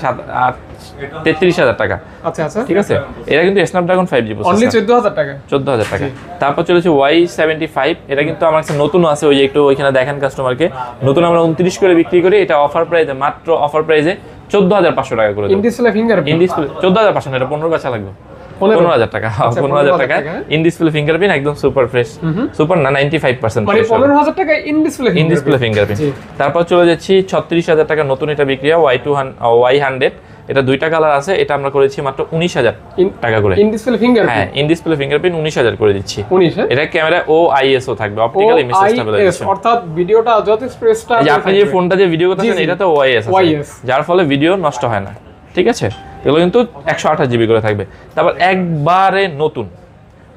33,000 টাকা। আচ্ছা আচ্ছা, ঠিক আছে, এটা কিন্তু স্ন্যাপড্রাগন 5G প্রসেসর, অনলি 14,000 টাকা, 14,000 টাকা। তারপর চলেছে Y75, এটা কিন্তু আমার কাছে নতুন আছে, ওই যে একটু ওইখানে দেখেন কাস্টমারকে, নতুন আমরা 29 করে বিক্রি করি, এটা অফার প্রাইসে, মাত্র অফার প্রাইসে 14,500 টাকা করে দেব। In display fingerprint, in display 14,500 না, এটা 15 কাছে লাগবে, 15,000 টাকা, 15,000 টাকা ইন ডিসপ্লে ফিঙ্গারপ্রিন্ট, একদম সুপার ফ্রেশ, সুপার না 95% মানে 15,000 টাকা ইন ডিসপ্লে ফিঙ্গারপ্রিন্ট। তারপর চলে যাচ্ছি 36,000 টাকা নতুন, এটা বিক্রি হয় Y100, এটা দুইটা কালার আছে, এটা আমরা করেছি মাত্র 19,000 টাকা করে। ইন ডিসপ্লে ফিঙ্গারপ্রিন্ট, হ্যাঁ, ইন ডিসপ্লে ফিঙ্গারপ্রিন্ট 19,000 করে দিচ্ছি। এটা ক্যামেরা OIS ও থাকবে, অপটিক্যাল ইমেজ স্টেবিলাইজেশন, অর্থাৎ ভিডিওটা যত স্পেসটা, এই যে আপনি যে ফোনটা যে ভিডিও করতেছেন, এটা তো OIS আছে, যার ফলে ভিডিও নষ্ট হয় না। ঠিক আছে, এগুলো কিন্তু 128 জিবি করে থাকবে। তারপর একবারে নতুন,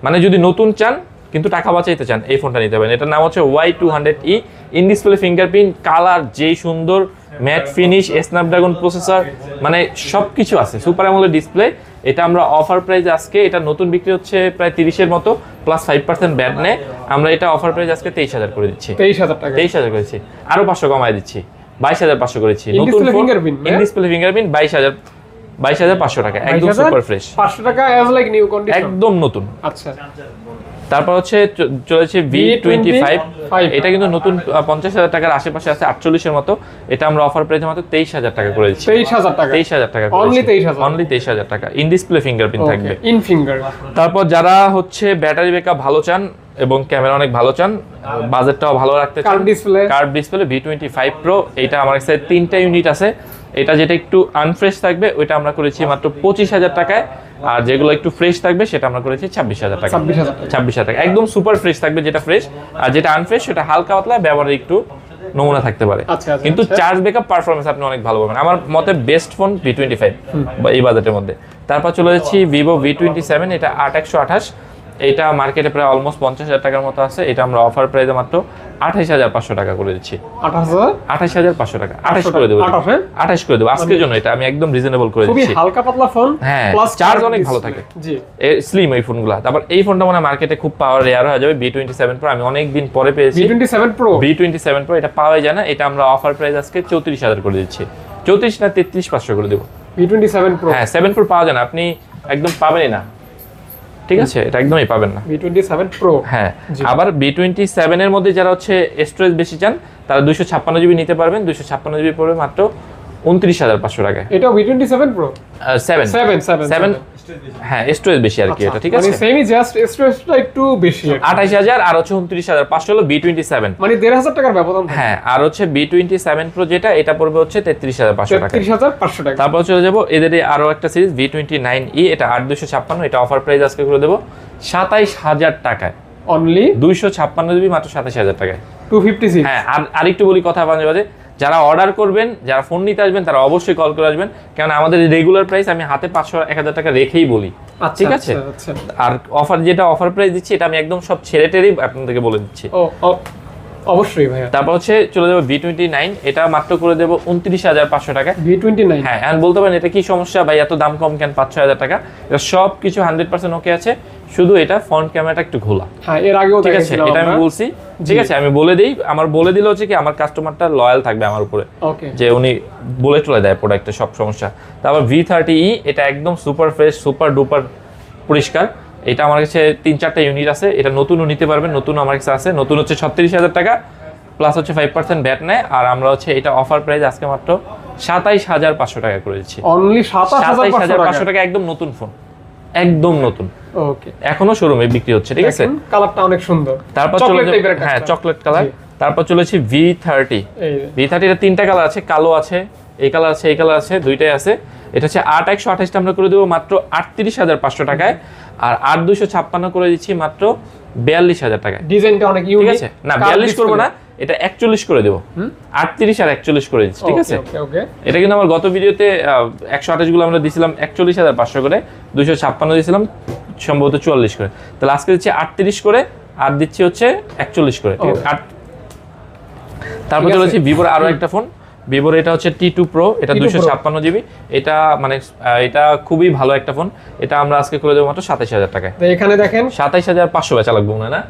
মানে যদি নতুন চান কিন্তু টাকা বাঁচাইতে চান, এই ফোনটা নিতে পারেন। এটার নাম হচ্ছে Y200E, in display fingerprint, colour যেই সুন্দর, ম্যাট ফিনিশ, স্ন্যাপড্রাগন প্রসেসর, মানে সবকিছু আছে, সুপার অ্যামোলেড ডিসপ্লে। এটা আমরা অফার প্রাইস আজকে, এটা নতুন বিক্রি হচ্ছে প্রায় 30-এর মতো, প্লাস 5% ব্যাট নেয়, আমরা এটা অফার প্রাইস আজকে 23,000 করে দিচ্ছি, 23,000 করেছি, আরো 500 কমাই দিচ্ছি, 22,500 করেছি। নতুন ফোন ইন ডিসপ্লে ফিঙ্গারপ্রিন্ট 22,500 টাকা, একদম সুপার ফ্রেশ, 500 টাকা অ্যাজ লাইক নিউ কন্ডিশন, একদম নতুন। আচ্ছা, তারপর হচ্ছে চলেছে V25, এটা কিন্তু নতুন 50,000 টাকার আশেপাশে আছে, 48-এর মতো, এটা আমরা অফার প্রাইসে মাত্র 23,000 টাকা করে দিচ্ছি, 23,000 টাকা, অনলি 23,000 টাকা, ইন ডিসপ্লে ফিঙ্গারপ্রিন্ট থাকবে, ইন ফিঙ্গার। তারপর যারা হচ্ছে ব্যাটারি ব্যাকআপ ভালো চান এবং ক্যামেরা অনেক ভালো চান, বাজেটটাও ভালো রাখতে চান, কার্ভ ডিসপ্লে V25 Pro, এটা আমার কাছে 3টা ইউনিট আছে। এটা যেটা একটু আনফ্রেশ থাকবে ওইটা আমরা করেছি মাত্র 25,000 টাকায়, আর যেগুলো একটু ফ্রেশ থাকবে সেটা আমরা করেছি 26,000 টাকা, 26,000 টাকা, একদম সুপার ফ্রেশ থাকবে যেটা ফ্রেশ, আর যেটা আনফ্রেশ সেটা হালকা পাতলা ব্যবহারে একটু নমুনা থাকতে পারে, কিন্তু চার্জ ব্যাকআপ পারফরমেন্স আপনি অনেক ভালো পাবেন। আমার মতে বেস্ট ফোন V25 এই বাজেটের মধ্যে। তারপর চলে যাচ্ছি Vivo V27, এটা 8128, এটা মার্কেটে প্রায় অলমোস্ট 50,000 টাকার মতো আছে, এটা আমরা অফার প্রাইসে মাত্র 28,500 টাকা করে দিচ্ছি, 28,500 টাকা, 28 করে দেবো, 28 করে দেবো আজকের জন্য। এটা আমি একদম রিজনেবল করে দিচ্ছি, খুবই হালকা পাতলা ফোন, হ্যাঁ, চার্জ অনেক ভালো থাকে, জি, স্লিম এই ফোনগুলো। তারপর এই ফোনটা মানে মার্কেটে খুব পাওয়ার রেয়ার হয়ে যাবে, V27 Pro, আমি অনেক দিন পরে পেয়েছি। V27 Pro এটা পাওয়া যায় না, এটা আমরা অফার প্রাইস আজকে 34,000 করে দিচ্ছি, 34 না 33,500 করে দেবো। V27 Pro হ্যাঁ 7 Pro পাওয়া যায় না, আপনি একদম পাবেনই না, ঠিক আছে, এটা একদমই পাবেন না। V27 Pro হ্যাঁ, আবার B27 এর মধ্যে যারা হচ্ছে স্টোরেজ বেশি চান তারা 256 জিবি নিতে পারবেন। 256 জিবি পড়বে মাত্র 29,500 টাকায়। এটা V27 Pro 7 হ্যাঁ, স্টোরেজ বেশি আর কি, এটা ঠিক আছে, মানে সেমই, জাস্ট স্টোরেজটা একটু বেশি। 28,000 আর হচ্ছে 29,500 হলো B27, মানে 1,500 টাকার ব্যবধান। হ্যাঁ, আর হচ্ছে B27 Pro যেটা, এটা পড়বে হচ্ছে 33,500 টাকা। 33,500 টাকা। তারপর চলে যাবো এদের আরো একটা সিরিজ V29e, এটা 8,256, এটা অফার প্রাইস আজকে করে দেবো 27,000 টাকায়। অনলি 256 জিবি মাত্র 27,000 টাকায়। 256। হ্যাঁ, আর আরেকটু বলি কথা বাজে, যারা অর্ডার করবেন, যারা ফোন নিতে আসবেন তারা অবশ্যই কল করে আসবেন, কারণ আমাদের রেগুলার প্রাইস আমি হাতে 500-1000 টাকা রেখেই বলি, ঠিক আছে। আর অফার যেটা অফার প্রাইস দিচ্ছি এটা আমি একদম সব ছেড়ে টেরেই আপনাদেরকে বলে দিচ্ছি। অবশ্যই ভাইয়া। তারপর হচ্ছে চলে যাবো V29, এটা মাত্র করে দেবো 29,500 টাকা। V29, হ্যাঁ, এখন বলতে পারেন এটা কি সমস্যা ভাই, এত দাম কম কেন, 5-6,000 টাকা। এটা সব কিছু 100% ওকে আছে, শুধু এটা ফ্রন্ট ক্যামেরাটা একটু ঘোলা। হ্যাঁ, এর আগেও ঠিক আছে, এটা আমি বলছি, ঠিক আছে, আমি বলে দিই, আমার বলে দিলে হচ্ছে কি আমার কাস্টমারটা লয়াল থাকবে আমার উপরে, যে উনি বলে চলে দেয় প্রোডাক্টের সব সমস্যা। তারপর V30e, এটা একদম সুপার ফ্রেশ, সুপার ডুপার পরিষ্কার। এটা আমার কাছে 3-4টা ইউনিট আছে, এটা নতুনও নিতে পারবেন, নতুন আমার কাছে আছে। নতুন হচ্ছে 36,000 টাকা, প্লাস হচ্ছে 5% ব্যাট নেয়। আর আমরা হচ্ছে এটা অফার প্রাইস আজকে মাত্র 27,500 টাকা করে দিচ্ছি। অনলি 27,500 টাকা, একদম নতুন ফোন, একদম নতুন। ওকে, এখনো শোরুমে বিক্রি হচ্ছে, ঠিক আছে। কালারটা অনেক সুন্দর, তারপর চলে হ্যাঁ চকলেট কালার। তারপর চলেছি V30, এর 3টা কালার আছে, কালো আছে, এই কালার আছে, এই কালার আছে, দুইটাই আছে। এটা হচ্ছে 8/128 আমরা করে দেবো মাত্র 38,500 টাকায়। আর 8/256 করে দিচ্ছি মাত্র 42,000 টাকায়। ডিজাইনটা অনেক ইউনিক আছে না, 42 করবো না, এটা 41 করে দেবো, 38 আর 41 করে দিচ্ছি, ঠিক আছে। এটা কিন্তু আমার গত ভিডিওতে 128 গুলো আমরা দিয়েছিলাম 41,500 করে, 256 দিয়েছিলাম সম্ভবত 44 করে, তাহলে আজকে দিচ্ছি 38 করে, আর দিচ্ছি হচ্ছে 41 করে, ঠিক আছে। তারপর চলেছি ভিভোর আরো একটা ফোন, ভিভোর এটা হচ্ছে T2 Pro, এটা 256 জিবি, এটা মানে এটা খুবই ভালো একটা ফোন। এটা আমরা আজকে করে দেবো মাত্র 27,000 টাকায়। এখানে দেখেন 27,500 বেচা লাগবে না,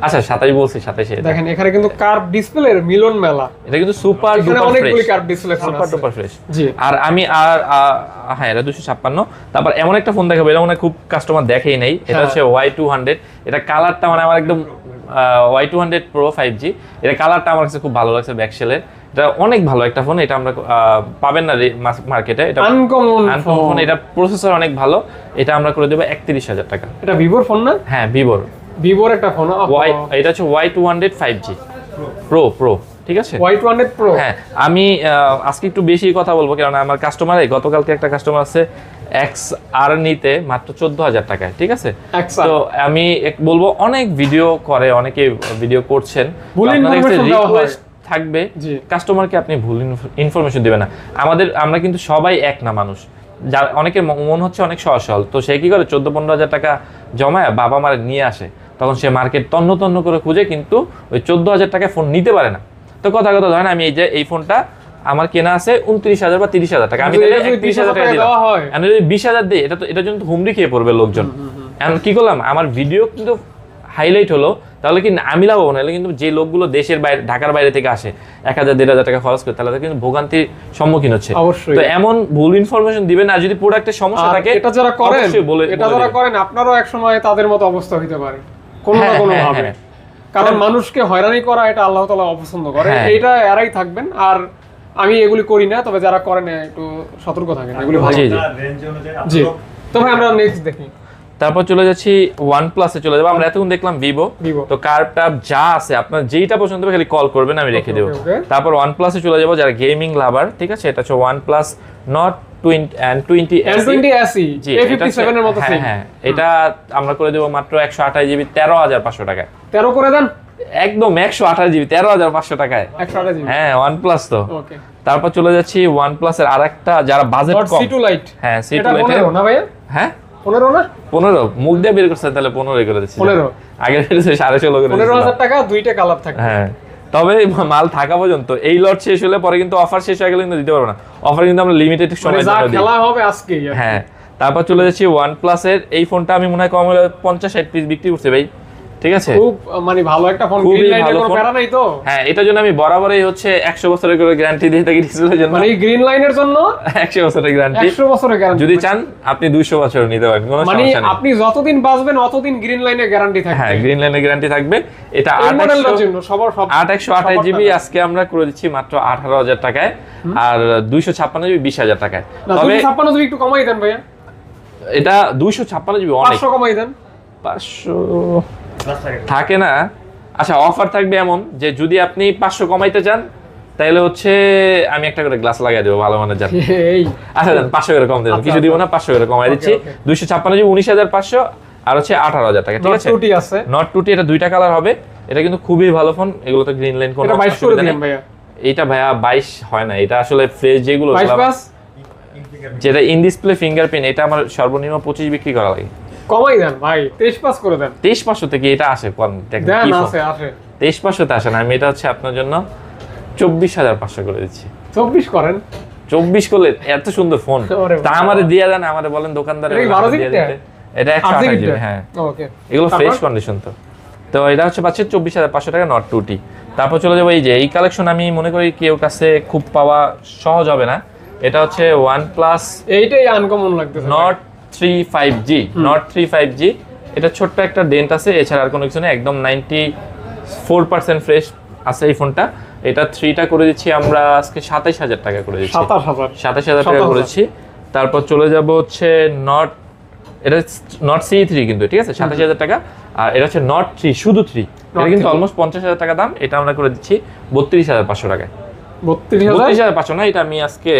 আচ্ছা 27 বলছি, 27 দেখেন এখানে কিন্তু কার্ভ ডিসপ্লের মিলন মেলা। এটা কিন্তু সুপার ডুপার ফ্রেশ, অনেকগুলি কার্ভ ডিসপ্লে ফোন সুপার আছে, ডুপার ফ্রেশ। জি। আর আমি হ্যাঁ, এটা 256। তারপর এমন একটা ফোন দেখাবো, এটা মনে খুব কাস্টমার দেখেই নেই, এটা হচ্ছে Y200। এটা কালারটা মানে আমার একদম Y200 Pro 5G, এটা কালারটা আমার কাছে খুব ভালো লাগছে, ব্যাকশেলের। এটা অনেক ভালো একটা ফোন, এটা আমরা পাবেন না মার্কেটে, এটা আনকমন ফোন। এটা প্রসেসর অনেক ভালো, এটা আমরা করে দেবো 31,000 টাকা। এটা ভিভোর ফোন না? হ্যাঁ, ভিভোর একটা ফোন, এটা হচ্ছে Y200 5G Pro, ঠিক আছে, Y200 Pro। হ্যাঁ, আমি আজকে একটু বেশি কথা বলবো, কারণ আমার কাস্টমার, গতকালকে একটা কাস্টমার আছে XR নিতে মাত্র 14,000 টাকায়, ঠিক আছে। তো আমি বলবো, অনেক ভিডিও করে, অনেকে ভিডিও করছেন, রিকোয়েস্ট থাকবে কাস্টমারকে আপনি ভুল ইনফরমেশন দিবেন না। আমরা কিন্তু সবাই এক না, মানুষ, যার অনেকের মন হচ্ছে অনেক সহজ সরল, তো সে কি করে 14-15,000 টাকা জমায় বাবা মার নিয়ে আসে, তখন সে মার্কেট তন্ন করে খুঁজে, কিন্তু ওই 14,000 টাকায় ফোন নিতে পারে না। তো কথা ধরেন আমি এই ফোনটা আমার কেনা আছে 29,000 বা 30,000 টাকা, আমি 31,000 টাকা দিলাম, আমি যদি 20,000 দিই, এটার জন্য হুমড়ি খেয়ে পড়বে লোকজন। এখন কি করলাম, আমার ভিডিও কিন্তু হাইলাইট হলো, তাহলে কি আমি লাভ হবো না, কিন্তু যে লোকগুলো দেশের বাইরে, ঢাকার বাইরে থেকে আসে 1,000-1,500 টাকা খরচ করে, তাহলে কিন্তু ভোগান্তির সম্মুখীন হচ্ছে। তো এমন ভুল ইনফরমেশন দিবেন না, যদি প্রোডাক্টের সমস্যা থাকে, এটা যারা করেন আপনারাও এক সময় তাদের মতো অবস্থা হতে পারে কোনো না কোনো ভাবে, কারণ মানুষকে হয়রানি করা এটা আল্লাহ তাআলা অপছন্দ করে, এটা এরাই থাকবেন। আর আমি এগুলি করি না, তবে যারা করেন একটু সতর্ক থাকেন, এগুলি ভালো। জি, তো ভাই আমরা নেক্সট দেখি। তারপর চলে যাচ্ছি OnePlus-এ চলে যাবো। আমরা এতক্ষণ দেখলাম ভিভো, তো কার্ভটা যা আছে আপনার যেইটা পছন্দ হবে খালি কল করবেন, আমি রেখে দেবো। তারপর OnePlus-এ চলে যাবো যারা গেমিং লাভার, ঠিক আছে। এটা হচ্ছে OnePlus Nord 20 SE, A57 এর মতো সিম। হ্যাঁ, এটা আমরা করে দেবো মাত্র 128 জিবি 13,500 টাকায়। 13 করে দেন, একদম 128 জিবি 13,500 টাকায়। 128 জিবি, হ্যাঁ, OnePlus তো। ওকে। তারপর চলে যাচ্ছি OnePlus-এর আরেকটা যারা বাজেট কম, C2 Lite। হ্যাঁ, C2 এটা Lite 15 না ভাইয়া? হ্যাঁ, 15 না? 15 মুখ দিয়ে বের করছে, তাহলে 15 করে দিচ্ছি। 15 আগে 16.5 করে 15,000 টাকা, দুইটা কালার থাকে। হ্যাঁ, তবে মাল থাকা পর্যন্ত, এই লট শেষ হলে পরে কিন্তু অফার শেষ হয়ে গেলে কিন্তু দিতে পারবো না। অফার কিন্তু আমরা লিমিটেড সময়ের জন্য দিই, খেলা হবে আজকেই। হ্যাঁ। তারপর চলে যাচ্ছি OnePlus-এর এই ফোনটা আমি মনে হয় কম হলে 50-60 পিস বিক্রি করছে ভাই, ঠিক আছে, খুব মানে ভালো একটা ফোন, খুবই গ্রিন লাইনের ভালো কোনো ফোন। প্যারা নাই তো? হ্যাঁ, এটার জন্য আমি বরাবরই হচ্ছে 100 বছরের করে গ্যারান্টি দিয়ে থাকি ডিসপ্লের জন্য। মানে এই গ্রিন লাইনের জন্য 100 বছরের গ্যারান্টি, 100 বছরের গ্যারান্টি। যদি চান আপনি 200 বছর নিতে পারেন, কোনো মানে সমস্যা নেই। আপনি যতদিন বাঁচবেন অতদিন গ্রিন লাইনের গ্যারান্টি থাকবে। হ্যাঁ, গ্রিন লাইনের গ্যারান্টি থাকবে। এটা এই মডেলটার জন্য সবার সব 828 জিবি আজকে আমরা করে দিচ্ছি মাত্র 18,000 টাকায়, আর 256 জিবি 20,000 টাকায়। না, তবে 256 জিবি একটু কমাই দেন ভাইয়া, এটা 256 জিবি অনেক, 500 কমাই দেন। 500 থাকে না। আচ্ছা, অফার থাকবে এমন যে যদি আপনি 500 কমাইতে চান তাহলে হচ্ছে আমি একটা করে গ্লাস লাগাই দেবো ভালো মানের, জান। এই আচ্ছা দেন, 500 করে কম দেবেন, কিছু দিব না, 500 করে কমাই দিচ্ছি। 256 জিবি 19,500 আর হচ্ছে 18,000 টাকা, ঠিক আছে। টুটি আছে, নট টুটি, এটা দুইটা কালার হবে। এটা কিন্তু খুবই ভালো ফোন, এগুলো তো গ্রিন লাইন কোনো এটা 22 করে দিন ভাইয়া। এইটা ভাইয়া 22 হয় না, এটা আসলে ফ্রেশ যেগুলো 22 প্লাস যেটা ইন ডিসপ্লে ফিঙ্গারপ্রিন্ট, এটা আমার সর্বনিম্ন 25 বিক্রি করা লাগে। কমাই দেন ভাই, 23 পাস করে দেন। 23,500 থেকে এটা আসে, দেন আছে আছে 23,500 তে আসে না। আমি এটা হচ্ছে আপনার জন্য 24,500 করে দিচ্ছি। 24 করেন। 24 করলে এত সুন্দর ফোন, ওরে তা আমারে দিয়ে দেন, আমারে বলেন দোকানদার। এটা কি 12 জিবি? এটা 128 জিবি, হ্যাঁ। ওকে, এগুলো ফ্রেশ কন্ডিশন তো। তো এটা হচ্ছে পাচ্ছে 24,500 টাকা নট টুটি। তারপর চলে যাবো এই যে এই কালেকশন, আমি মনে করি কেউ কাছে খুব পাওয়া সহজ হবে না। এটা হচ্ছে OnePlus এইটাই আনকমন লাগতেছে। Not 35G, not 35G। এটা ছোট্ট একটা ডেন্ট আছে, এছাড়া আর কোনো কিছু নেই, একদম 94% ফ্রেশ আছে এই ফোনটা। এটা 3টা করে দিচ্ছি আমরা আজকে 27,000 টাকা করে দিচ্ছি, 27,000 টাকা করেছি। তারপর চলে যাব হচ্ছে নট, এটা নট C3 কিন্তু, ঠিক আছে, 27,000 টাকা। আর এটা হচ্ছে নট 3, শুধু 3, এটা কিন্তু অলমোস্ট 50,000 টাকা দাম। এটা আমরা করে দিচ্ছি 32,500 টাকায়। 32,500 না, এটা আমি আজকে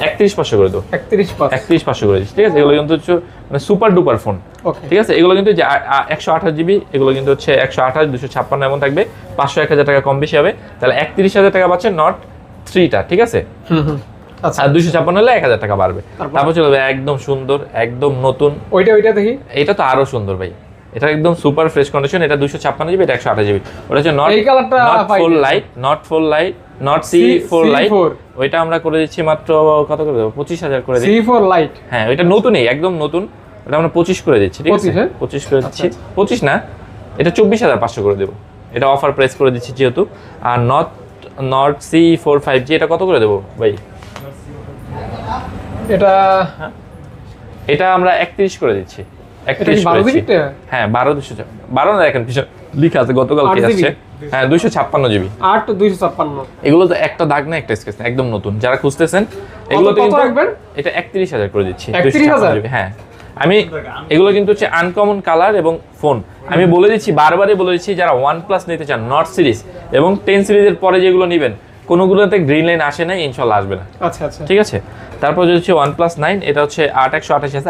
31,500 করে দেবো। 31,500 করে দিচ্ছি, ঠিক আছে। এগুলো কিন্তু হচ্ছে মানে সুপার ডুপার ফোন, ঠিক আছে। এগুলো কিন্তু যে 128 জিবি, এগুলো কিন্তু হচ্ছে 128, 256 এমন থাকবে, 500 1,000 টাকা কম বেশি হবে। তাহলে 31,000 টাকা পাচ্ছে নট 3টা, ঠিক আছে। আচ্ছা, আর 256 হলে 1,000 টাকা বাড়বে। তারপর চলে যাবে একদম সুন্দর, একদম নতুন, ওইটা দেখি। এটা তো আরো সুন্দর ভাই, এটা একদম সুপার ফ্রেশ কন্ডিশন। এটা 256 জিবি, এটা 128 জিবি। ওটা হচ্ছে not full light, not C4 light. ওইটা আমরা করে দিচ্ছি মাত্র কত করে দেবো, 25,000 করে দিচ্ছি। C4 লাইট, হ্যাঁ, ওইটা নতুনই, একদম নতুন। ওটা আমরা 25 করে দিচ্ছি, ঠিক আছে। 25 করে দিচ্ছি, 25 না, এটা 24,500 করে দেবো। এটা অফার প্রাইস করে দিচ্ছি যেহেতু। আর নট C4 5G, এটা কত করে দেবো ভাই? এটা আমরা 31 করে দিচ্ছি। 31 করেছি, হ্যাঁ। 12 না, এখন পিছনে লেখা আছে গতকালকে আসছে। হ্যাঁ, 256 জিবি, 256। এগুলো তো একটা দাগ না, একটা স্কেচ না, একদম নতুন। যারা খুঁজতেছেন এগুলো তো কিন্তু এটা 31,000 করে দিচ্ছি, 256 জিবি। হ্যাঁ, আমি এগুলো কিন্তু হচ্ছে আনকমন কালার এবং ফোন। আমি বলে দিচ্ছি, বারবারই বলে দিচ্ছি, যারা OnePlus নিতে চান নট সিরিজ এবং 10 সিরিজের পরে যেগুলো নেবেন, কোনোগুলোতে গ্রিন লাইন আসে নাই, ইনশাআল্লাহ আসবে না। আচ্ছা আচ্ছা, ঠিক আছে। তারপর হচ্ছে OnePlus 9, এটা হচ্ছে 8/128 আছে,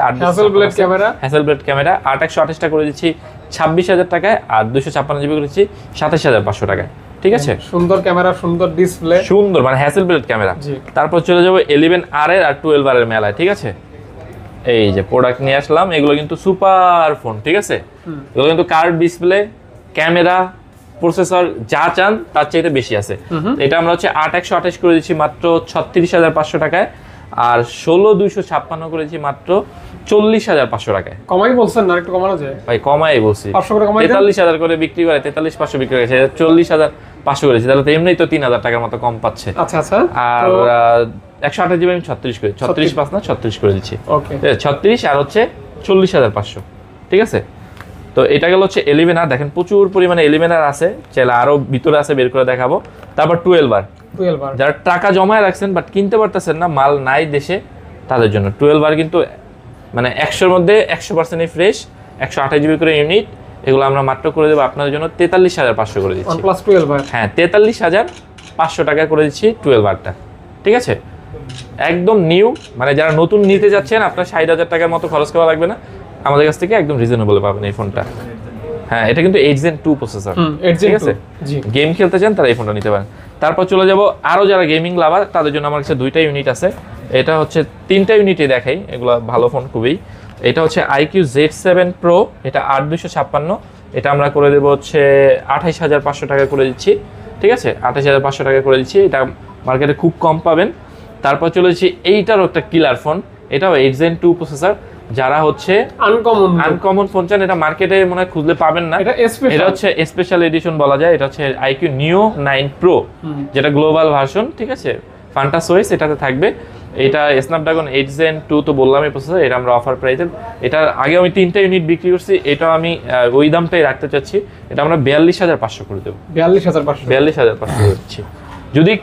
হ্যাসেলব্লেড ক্যামেরা। 8/128টা করে দিচ্ছি 26,000 টাকায়, আর 256 জিবি করেছি 27,500 টাকায়, ঠিক আছে। সুন্দর ক্যামেরা, সুন্দর ডিসপ্লে, সুন্দর মানে হ্যাসেলব্লেড ক্যামেরা। তারপর চলে যাবো 11R এর আর 12R এর মেলায়, ঠিক আছে। এই যে প্রোডাক্ট নিয়ে আসলাম, এগুলো কিন্তু সুপার ফোন, ঠিক আছে। এগুলো কিন্তু কার্ভ ডিসপ্লে, ক্যামেরা, প্রসেসর যা চান তার চাইতে বেশি আছে। এটা আমরা হচ্ছে 8/128 করে দিচ্ছি মাত্র 36,500 টাকায়, আর 16,256 করেছি মাত্র 40,500 টাকায়। কমাই বলছেন না, একটু কমানো যায় ভাই? কমাই বলছি, 500 করে কমাই দেন। 43,000 করে বিক্রি করে 43,500 বিক্রি করেছে, 40,500 করেছি, তাহলে তো এমনিই তো 3,000 টাকার মতো কম পাচ্ছে। আচ্ছা আচ্ছা, আর 128 জিবি আমি 36 করে, 36 না 36 করে দিচ্ছি। ওকে, 36 আর হচ্ছে 40,500, ঠিক আছে। তো এটা গেল হচ্ছে 11R। দেখেন প্রচুর পরিমাণে 11R আছে, চাইলে আরো ভিতরে আছে, বের করে দেখাবো। তারপর 12R, যারা টাকা জমায় রাখছেন বাট কিনতে পারতেছেন না, মাল নাই দেশে, তাদের জন্য 12R কিন্তু মানে 100-র মধ্যে 100% ফ্রেশ, 128 জিবি করে ইউনিট। এগুলো আমরা মাত্র করে দেবো আপনাদের জন্য 43,500 করে দিচ্ছি। OnePlus 12R, হ্যাঁ, 43,500 টাকা করে দিচ্ছি 12Rটা, ঠিক আছে। একদম নিউ, মানে যারা নতুন নিতে যাচ্ছেন, আপনার 60,000 টাকার মতো খরচ করা লাগবে না, আমাদের কাছ থেকে একদম রিজনেবল পাবেন এই ফোনটা। হ্যাঁ, এটা কিন্তু 8 Gen 2 প্রসেসর, ঠিক আছে। গেম খেলতে চান তারা এই ফোনটা নিতে পারেন। তারপর চলে যাব আরো যারা গেমিং লাভার, তাদের জন্য আমার কাছে 2টা ইউনিট আছে। এটা হচ্ছে 3টা ইউনিটে দেখাই, এগুলো ভালো ফোন খুবই। এটা হচ্ছে IQ Z7 Pro, এটা 8,256, এটা আমরা করে দেবো হচ্ছে 28,500 টাকা করে দিচ্ছি, ঠিক আছে। 28,500 টাকা করে দিচ্ছি, এটা মার্কেটে খুব কম পাবেন। তারপর চলে যাচ্ছি এইটারও একটা কিলার ফোন, এটাও 8 Gen 2 প্রসেসর, যারা হচ্ছে আনকমন ফোন চান, এটা মার্কেটে মনে হয় খুঁজলে পাবেন না। এটা এটা হচ্ছে স্পেশাল এডিশন বলা যায়। এটা হচ্ছে আইকিউ নিও 9 প্রো, যেটা গ্লোবাল ভার্সন, ঠিক আছে। ফান্টাস ওএস এটাতে থাকবে। এটা স্ন্যাপড্রাগন 8 Gen 2 তো বললামই প্রসেসর, এটা আমরা অফার প্রাইসে, এটার আগে আমি 3টা ইউনিট বিক্রি করছি, এটা আমি ওই দামটাই রাখতে চাচ্ছি। এটা আমরা 42,500 করে দেবো। 42,500 করে দিচ্ছি। যদি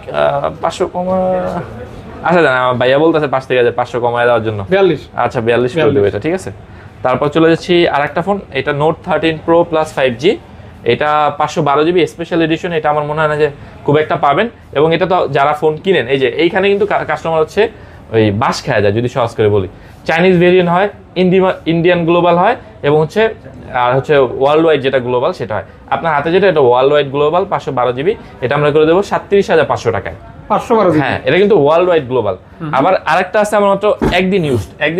500 কমা, আচ্ছা জানা ভাইয়া বলতেছে 5 থেকে 500 কমায় দেওয়ার জন্য। 42, আচ্ছা 42 করে দেবো এটা, ঠিক আছে। তারপর চলে যাচ্ছি আরেকটা ফোন, এটা নোট 13 প্রো প্লাস 5G, এটা 512GB স্পেশাল এডিশন। এটা আমার মনে হয় না যে খুব একটা পাবেন, এবং এটা তো যারা ফোন কিনেন, এই যে এইখানে কিন্তু কাস্টমার হচ্ছে ওই বাস খায় যায়, যদি সহজ করে বলি। চাইনিজ ভেরিয়েন্ট হয়, ইন্ডিয়ান গ্লোবাল হয়, এবং হচ্ছে আর হচ্ছে ওয়ার্ল্ড ওয়াইড যেটা গ্লোবাল সেটা হয়। আপনার হাতে যেটা, এটা ওয়ার্ল্ড ওয়াইড গ্লোবাল 512GB, এটা আমরা করে দেবো 37,500 টাকায়। 512 হ্যাঁ, এটা কিন্তু ওয়ার্ল্ড ওয়াইড গ্লোবাল। আবার আরেকটা আছে আমার মাত্র একদিন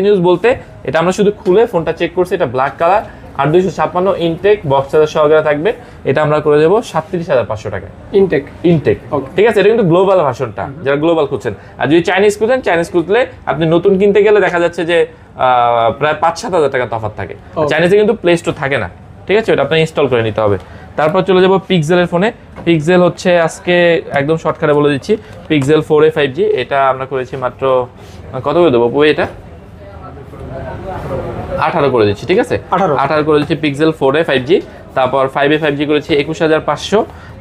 ইউজ বলতে, এটা আমরা শুধু খুলে ফোনটা চেক করছি, এটা black colour, 8256 intact box charger সহকারে থাকবে। এটা আমরা করে দেবো 37,500 টাকায় ইনটেক, ঠিক আছে। এটা কিন্তু গ্লোবাল ভার্সনটা, যারা গ্লোবাল খুঁজছেন। আর যদি চাইনিজ খুঁজলে আপনি নতুন কিনতে গেলে দেখা যাচ্ছে যে প্রায় 5-7 হাজার টাকা তফাৎ থাকে। চাইনিজে কিন্তু প্লে স্টোর থাকে না, ঠিক আছে, ওটা আপনি ইনস্টল করে নিতে হবে। তারপর চলে যাবো পিক্সেলের ফোনে। পিক্সেল হচ্ছে আজকে একদম শর্টকাটে বলে দিচ্ছি, পিক্সেল 4a 5G, এটা আমরা করেছি মাত্র কত করে দেবো এটা 18 করে দিচ্ছি, ঠিক আছে। 18 করে দিচ্ছি পিক্সেল 4a 5G। তারপর 5a 5G করেছি 21,500।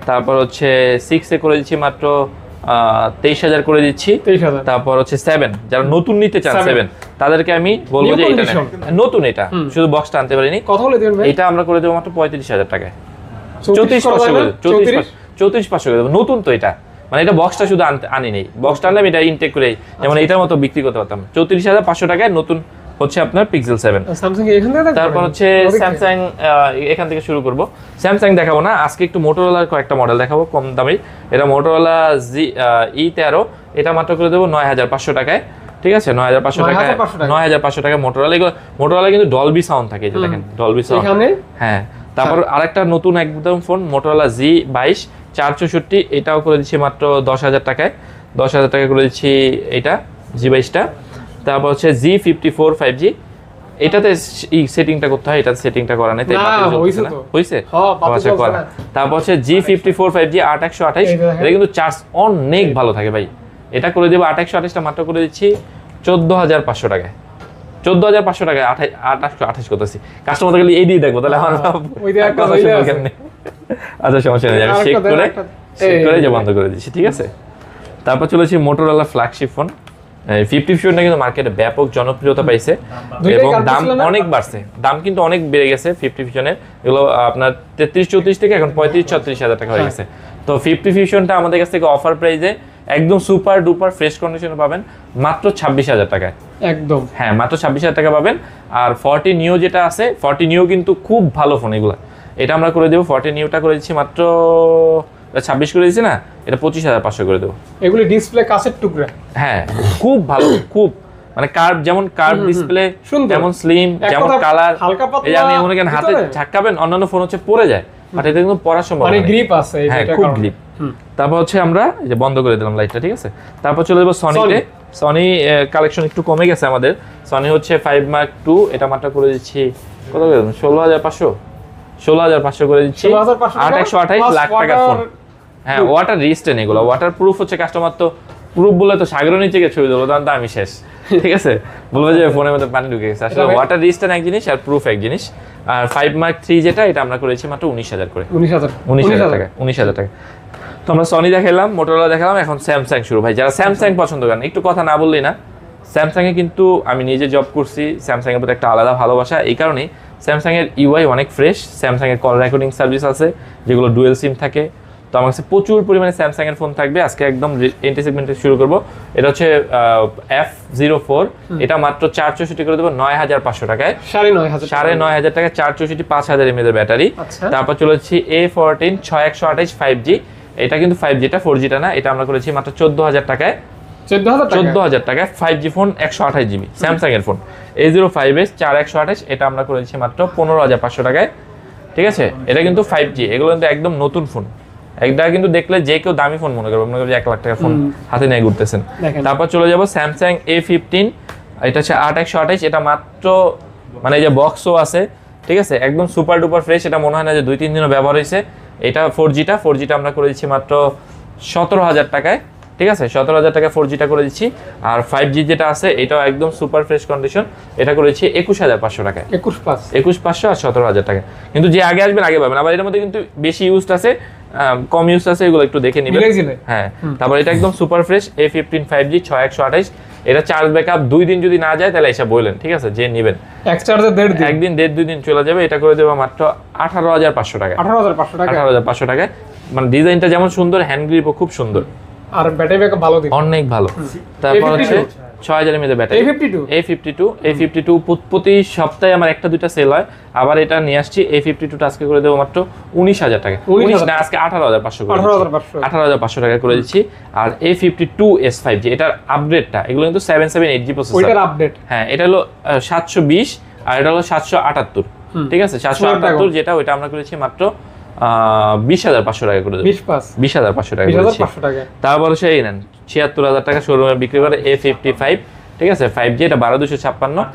তারপর হচ্ছে 6a করে দিচ্ছি মাত্র 23,000 করে দিচ্ছি। তারপর হচ্ছে 7, যারা নতুন নিতে চান 7, তাদেরকে আমি বলবো যে এটা নতুন, এটা শুধু বক্সটা আনতে পারিনি। কত হলে দেবেন ভাই? এটা আমরা করে দেবো মাত্র 35,000 টাকায়। 34,500 করে দেবো, নতুন তো এটা, মানে এটা বক্সটা শুধু আনি নেই, বক্সটা আনলাম এটা ইনটেক করে, যেমন এটার মতো বিক্রি করতে পারতাম। 34,500 টাকায় নতুন হচ্ছে আপনার পিক্সেল 7। তারপর হচ্ছে স্যামসাং, এখান থেকে শুরু করব। স্যামসাং দেখাবো না আজকে, একটু মোটরোলার কয়েকটা মডেল দেখাবো কম দামি। এটা মোটরোলা E13, এটা মাত্র করে দেবো 9,500 টাকায়, ঠিক আছে। 9,500 টাকায় মোটরোলা কিন্তু ডলবি সাউন্ড থাকে, এই যে দেখেন ডলবি সাউন্ড। হ্যাঁ, তারপর আরেকটা নতুন একদম ফোন মোটরোলা G22 464, এটাও করে দিচ্ছি মাত্র 10,000 টাকায়। 10,000 টাকা করে দিচ্ছি এটা G22টা। তারপর হচ্ছে G54 5G, এটাতে সেটিংটা করতে হয়, এটাতে সেটিংটা করা নেই, তাই হইছে। আচ্ছা করা। তারপর হচ্ছে G54 5G 8128, এটা কিন্তু চার্জ অনেক ভালো থাকে ভাই। এটা করে দেবো 8128টা মাত্র করে দিচ্ছি 14,500 টাকায়। 14,500 টাকায় 828 করতেছি। কাস্টমার গেলে এই দিয়ে দেখবো, তাহলে আমার আচ্ছা সমস্যা নেই, আমি চেক করে যে বন্ধ করে দিচ্ছি, ঠিক আছে। তারপর চলেছি মোটরোলা ফ্ল্যাগশিপ ফোন 50 কিন্তু মার্কেটে ব্যাপক জনপ্রিয়তা পাইছে, এবং দাম অনেক বাড়ছে, দাম কিন্তু অনেক বেড়ে গেছে 50 ফিউশনের। এগুলো আপনার 33-34 থেকে এখন 35-36 হাজার টাকা হয়ে গেছে। তো 50 ফিউশনটা আমাদের কাছ থেকে অফার প্রাইসে একদম সুপার ডুপার ফ্রেশ কন্ডিশনে পাবেন মাত্র 26,000 টাকায় একদম। হ্যাঁ, মাত্র 26,000 টাকা পাবেন। আর 40 নিও যেটা আছে, 40 নিও কিন্তু খুব ভালো ফোন এগুলো, এটা আমরা করে দেবো 40 নিওটা করে দিচ্ছি মাত্র 26 করে দিচ্ছি না, এটা 25,500 করে দেবো। এগুলি ডিসপ্লে কাচের টুকরা, হ্যাঁ খুব ভালো, খুব মানে কার্ভ, যেমন কার্ভ ডিসপ্লে, যেমন স্লিম, যেমন কালার, এই আপনি মনে করেন হাতে ঝাক্কাবেন, অন্যান্য ফোন হচ্ছে পড়ে যায়, বাট এটা কিন্তু পড়ার সম্ভব মানে গ্রিপ আছে, হ্যাঁ খুব গ্রিপ। তারপর হচ্ছে আমরা এই যে বন্ধ করে দিলাম লাইটটা, ঠিক আছে। তারপর চলে যাবো সনিতে। সনি কালেকশন একটু কমে গেছে আমাদের। সনি হচ্ছে 5 Mark II, এটা মাত্র করে দিচ্ছি কত করে, 16,500 করে দিচ্ছি। 828 লাখ টাকার ফোন। হ্যাঁ, ওয়াটার রেজিস্ট্যান্ট, এগুলো ওয়াটার প্রুফ হচ্ছে। কাস্টমার তো প্রুফ বলে তো সাগরের নিচে গিয়ে ছবি দেবো, তখন তো আমি শেষ, ঠিক আছে, বলবো যে ফোনের মধ্যে পানি ঢুকে গেছে। আসলে ওয়াটার রেজিস্ট্যান্ট এক জিনিস আর প্রুফ এক জিনিস। আর 5 Mark III যেটা, এটা আমরা করেছি মাত্র 19,000 করে, 19,000 টাকা, 19,000 টাকা। তো আমরা সনি দেখালাম, মোটরোলা দেখালাম, এখন স্যামসাং শুরু। ভাই যারা স্যামসাং পছন্দ করেন, একটু কথা না বললেই না। স্যামসাংয়ে কিন্তু আমি নিজে জব করছি, স্যামসাংয়ের প্রতি একটা আলাদা ভালোবাসা। এই কারণেই স্যামসাংয়ের ইউআই অনেক ফ্রেশ, স্যামসাংয়ের কল রেকর্ডিং সার্ভিস আছে যেগুলো ডুয়েল সিম থাকে। তো আমার কাছে প্রচুর পরিমাণে স্যামসাংয়ের ফোন থাকবে। আজকে একদম এন্ট্রি সেগমেন্টে শুরু করবো। এটা হচ্ছে F04, এটা মাত্র 464 করে দেবো 9,500 টাকায়, 9,500 টাকায় 464, 5,000 mAh এর ব্যাটারি। তারপর চলেছি A14 6128 5G, এটা কিন্তু 5Gটা, 4Gটা না, এটা আমরা করেছি মাত্র 14,000 টাকায়, 14,000 টাকায় 5G ফোন, 128GB স্যামসাং এর ফোন। A05s 4128, এটা আমরা করেছি মাত্র 15,500 টাকায়, ঠিক আছে। এটা কিন্তু 5G, এগুলো কিন্তু একদম নতুন ফোন, একটা কিন্তু দেখলে যে কেউ দামি ফোন মনে করবে, 1 লাখ টাকার ফোন হাতে নিয়ে ঘুরতেছেন। তারপর চলে যাবো স্যামসাং A15, এটা হচ্ছে 8128, এটা মাত্র মানে এই যে বক্সও আছে, ঠিক আছে, একদম সুপার ডুপার ফ্রেশ। এটা মনে হয় না যে 2-3 দিনও ব্যবহার হয়েছে। এটা 4Gটা আমরা করে দিচ্ছি মাত্র 17,000 টাকায়, ঠিক আছে, 17,000 টাকা 4Gটা করে দিচ্ছি। আর 5G যেটা আছে এটাও একদম সুপার ফ্রেশ কন্ডিশন, এটা করেছি 21,500 টাকায়। 21,500 আর 17,000 টাকা। কিন্তু যে আগে আসবেন আগে পাবেন। আবার এর মধ্যে কিন্তু বেশি ইউজড আছে, কম ইউজ আছে, এগুলো একটু দেখে নেবেন। হ্যাঁ, তারপর এটা একদম সুপার ফ্রেশ A15 5G 6128। এটা চার্জ ব্যাকআপ 2 দিন যদি না যায় তাহলে এসে বললেন, ঠিক আছে, যে নেবেন। এক চার্জে 1.5 দিন, একদিন 1.5-2 দিন চলে যাবে। এটা করে দেবো মাত্র 18,500 টাকা। 18,500 টাকায়। মানে ডিজাইনটা যেমন সুন্দর, হ্যান্ড গ্রিপও খুব সুন্দর, আর ব্যাটারি ব্যাকআপ ভালো দিবে, অনেক ভালো। তারপর হচ্ছে 6000 mAh ব্যাটারি A52 প্রতি সপ্তাহে আমার একটা দুইটা সেল হয়। আবার এটা নিয়ে আসছি A52 টা আজকে করে দেবো মাত্র 19,000 টাকা। 19 না, আজকে 18,500 করে 18,500 টাকা করে দিচ্ছি। আর A52s 5G এটার আপডেটটা, এগুলো কিন্তু 778G প্রসেসর, ওইটার আপডেট। হ্যাঁ, এটা হলো 720 আর এটা হলো 778, ঠিক আছে, 778 যেটা, ওইটা আমরা করেছি মাত্র 20,500 টাকা করে দেবো। 20,500 টাকা করেছি। তারপর হচ্ছে এই নেন 76,000 টাকা শোরুমে বিক্রি করে A55, ঠিক আছে, 5G, এটা 12,256।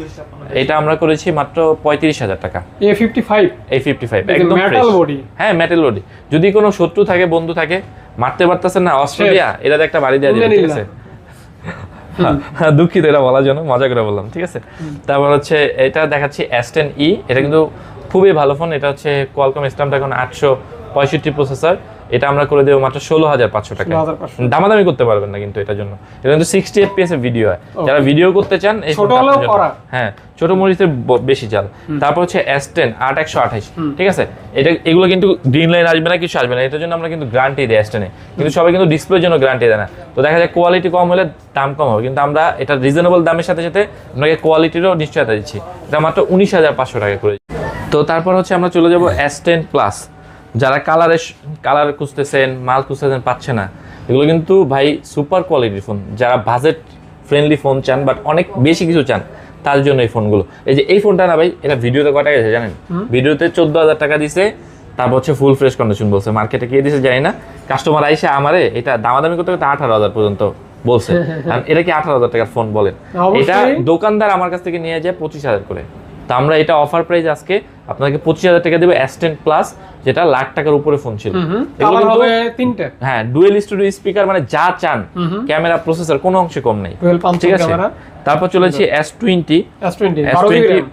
এটা আমরা করেছি মাত্র 35,000 টাকা। A55 একদম ফ্রেশ। হ্যাঁ, মেটাল বডি। যদি কোনো শত্রু থাকে, বন্ধু থাকে, মারতে পারতেছেন না, অস্ট্রেলিয়া, এটা একটা বাড়ি দেওয়া যাবে, ঠিক আছে। হ্যাঁ, দুঃখিত এটা বলার জন্য, মজা করে বললাম, ঠিক আছে। তারপর হচ্ছে এটা দেখাচ্ছি S10e, এটা কিন্তু খুবই ভালো ফোন। এটা হচ্ছে কোয়ালকম স্ন্যাপড্রাগন 865 প্রসেসর। এটা আমরা করে দেবো মাত্র 16,500 টাকা। দামাদামি করতে পারবেন না কিন্তু এটার জন্য। এটা কিন্তু 60 FPS এর ভিডিও হয়। যারা ভিডিও করতে চান, এই হ্যাঁ, ছোট মরিচের বেশি চাল। তারপর হচ্ছে S10 8128, ঠিক আছে। এগুলো কিন্তু গ্রিন লাইন আসবে না, কিছু আসবে না। এটার জন্য আমরা কিন্তু গ্যারান্টি দিই S10 এ, কিন্তু সবাই কিন্তু ডিসপ্লের জন্য গ্যারান্টি দেয় না। তো দেখা যায় কোয়ালিটি কম হলে দাম কম হবে, কিন্তু আমরা এটা রিজনেবল দামের সাথে সাথে আপনাকে কোয়ালিটিরও নিশ্চয়তা দিচ্ছি। এটা মাত্র 19,500 টাকা করে। তো তারপর হচ্ছে আমরা চলে যাব S10 প্লাস। যারা কালার খুঁজতেছেন, মাল খুঁজতেছেন, পাচ্ছে না, এগুলো কিন্তু ভাই সুপার কোয়ালিটির ফোন। যারা বাজেট ফ্রেন্ডলি ফোন চান বাট অনেক বেশি কিছু চান, তার জন্য এই ফোনগুলো। এই যে এই ফোনটা না ভাই, এটা ভিডিওতে কয় টাকা গেছে জানেন? ভিডিওতে 14,000 টাকা দিছে। তারপর হচ্ছে ফুল ফ্রেশ কন্ডিশন বলছে। মার্কেটে কে দিছে জানি না। কাস্টমার আইসে আমারে এটা দামাদামি করতে করতে 18,000 পর্যন্ত বলছে। এটা কি 18,000 টাকার ফোন বলেন? এটা দোকানদার আমার কাছ থেকে নিয়ে যায় 25,000 করে। তো আমরা এটা অফার প্রাইস আজকে আপনাকে 25,000 টাকা দেবো। S10 প্লাস, যেটা লাখ টাকার উপরে ফোন ছিল। হ্যাঁ, ডুয়েল স্টুডিও স্পিকার, মানে যা চান, ক্যামেরা, প্রসেসর, কোনো অংশে কম নেই, ঠিক আছে। তারপর চলেছি S20।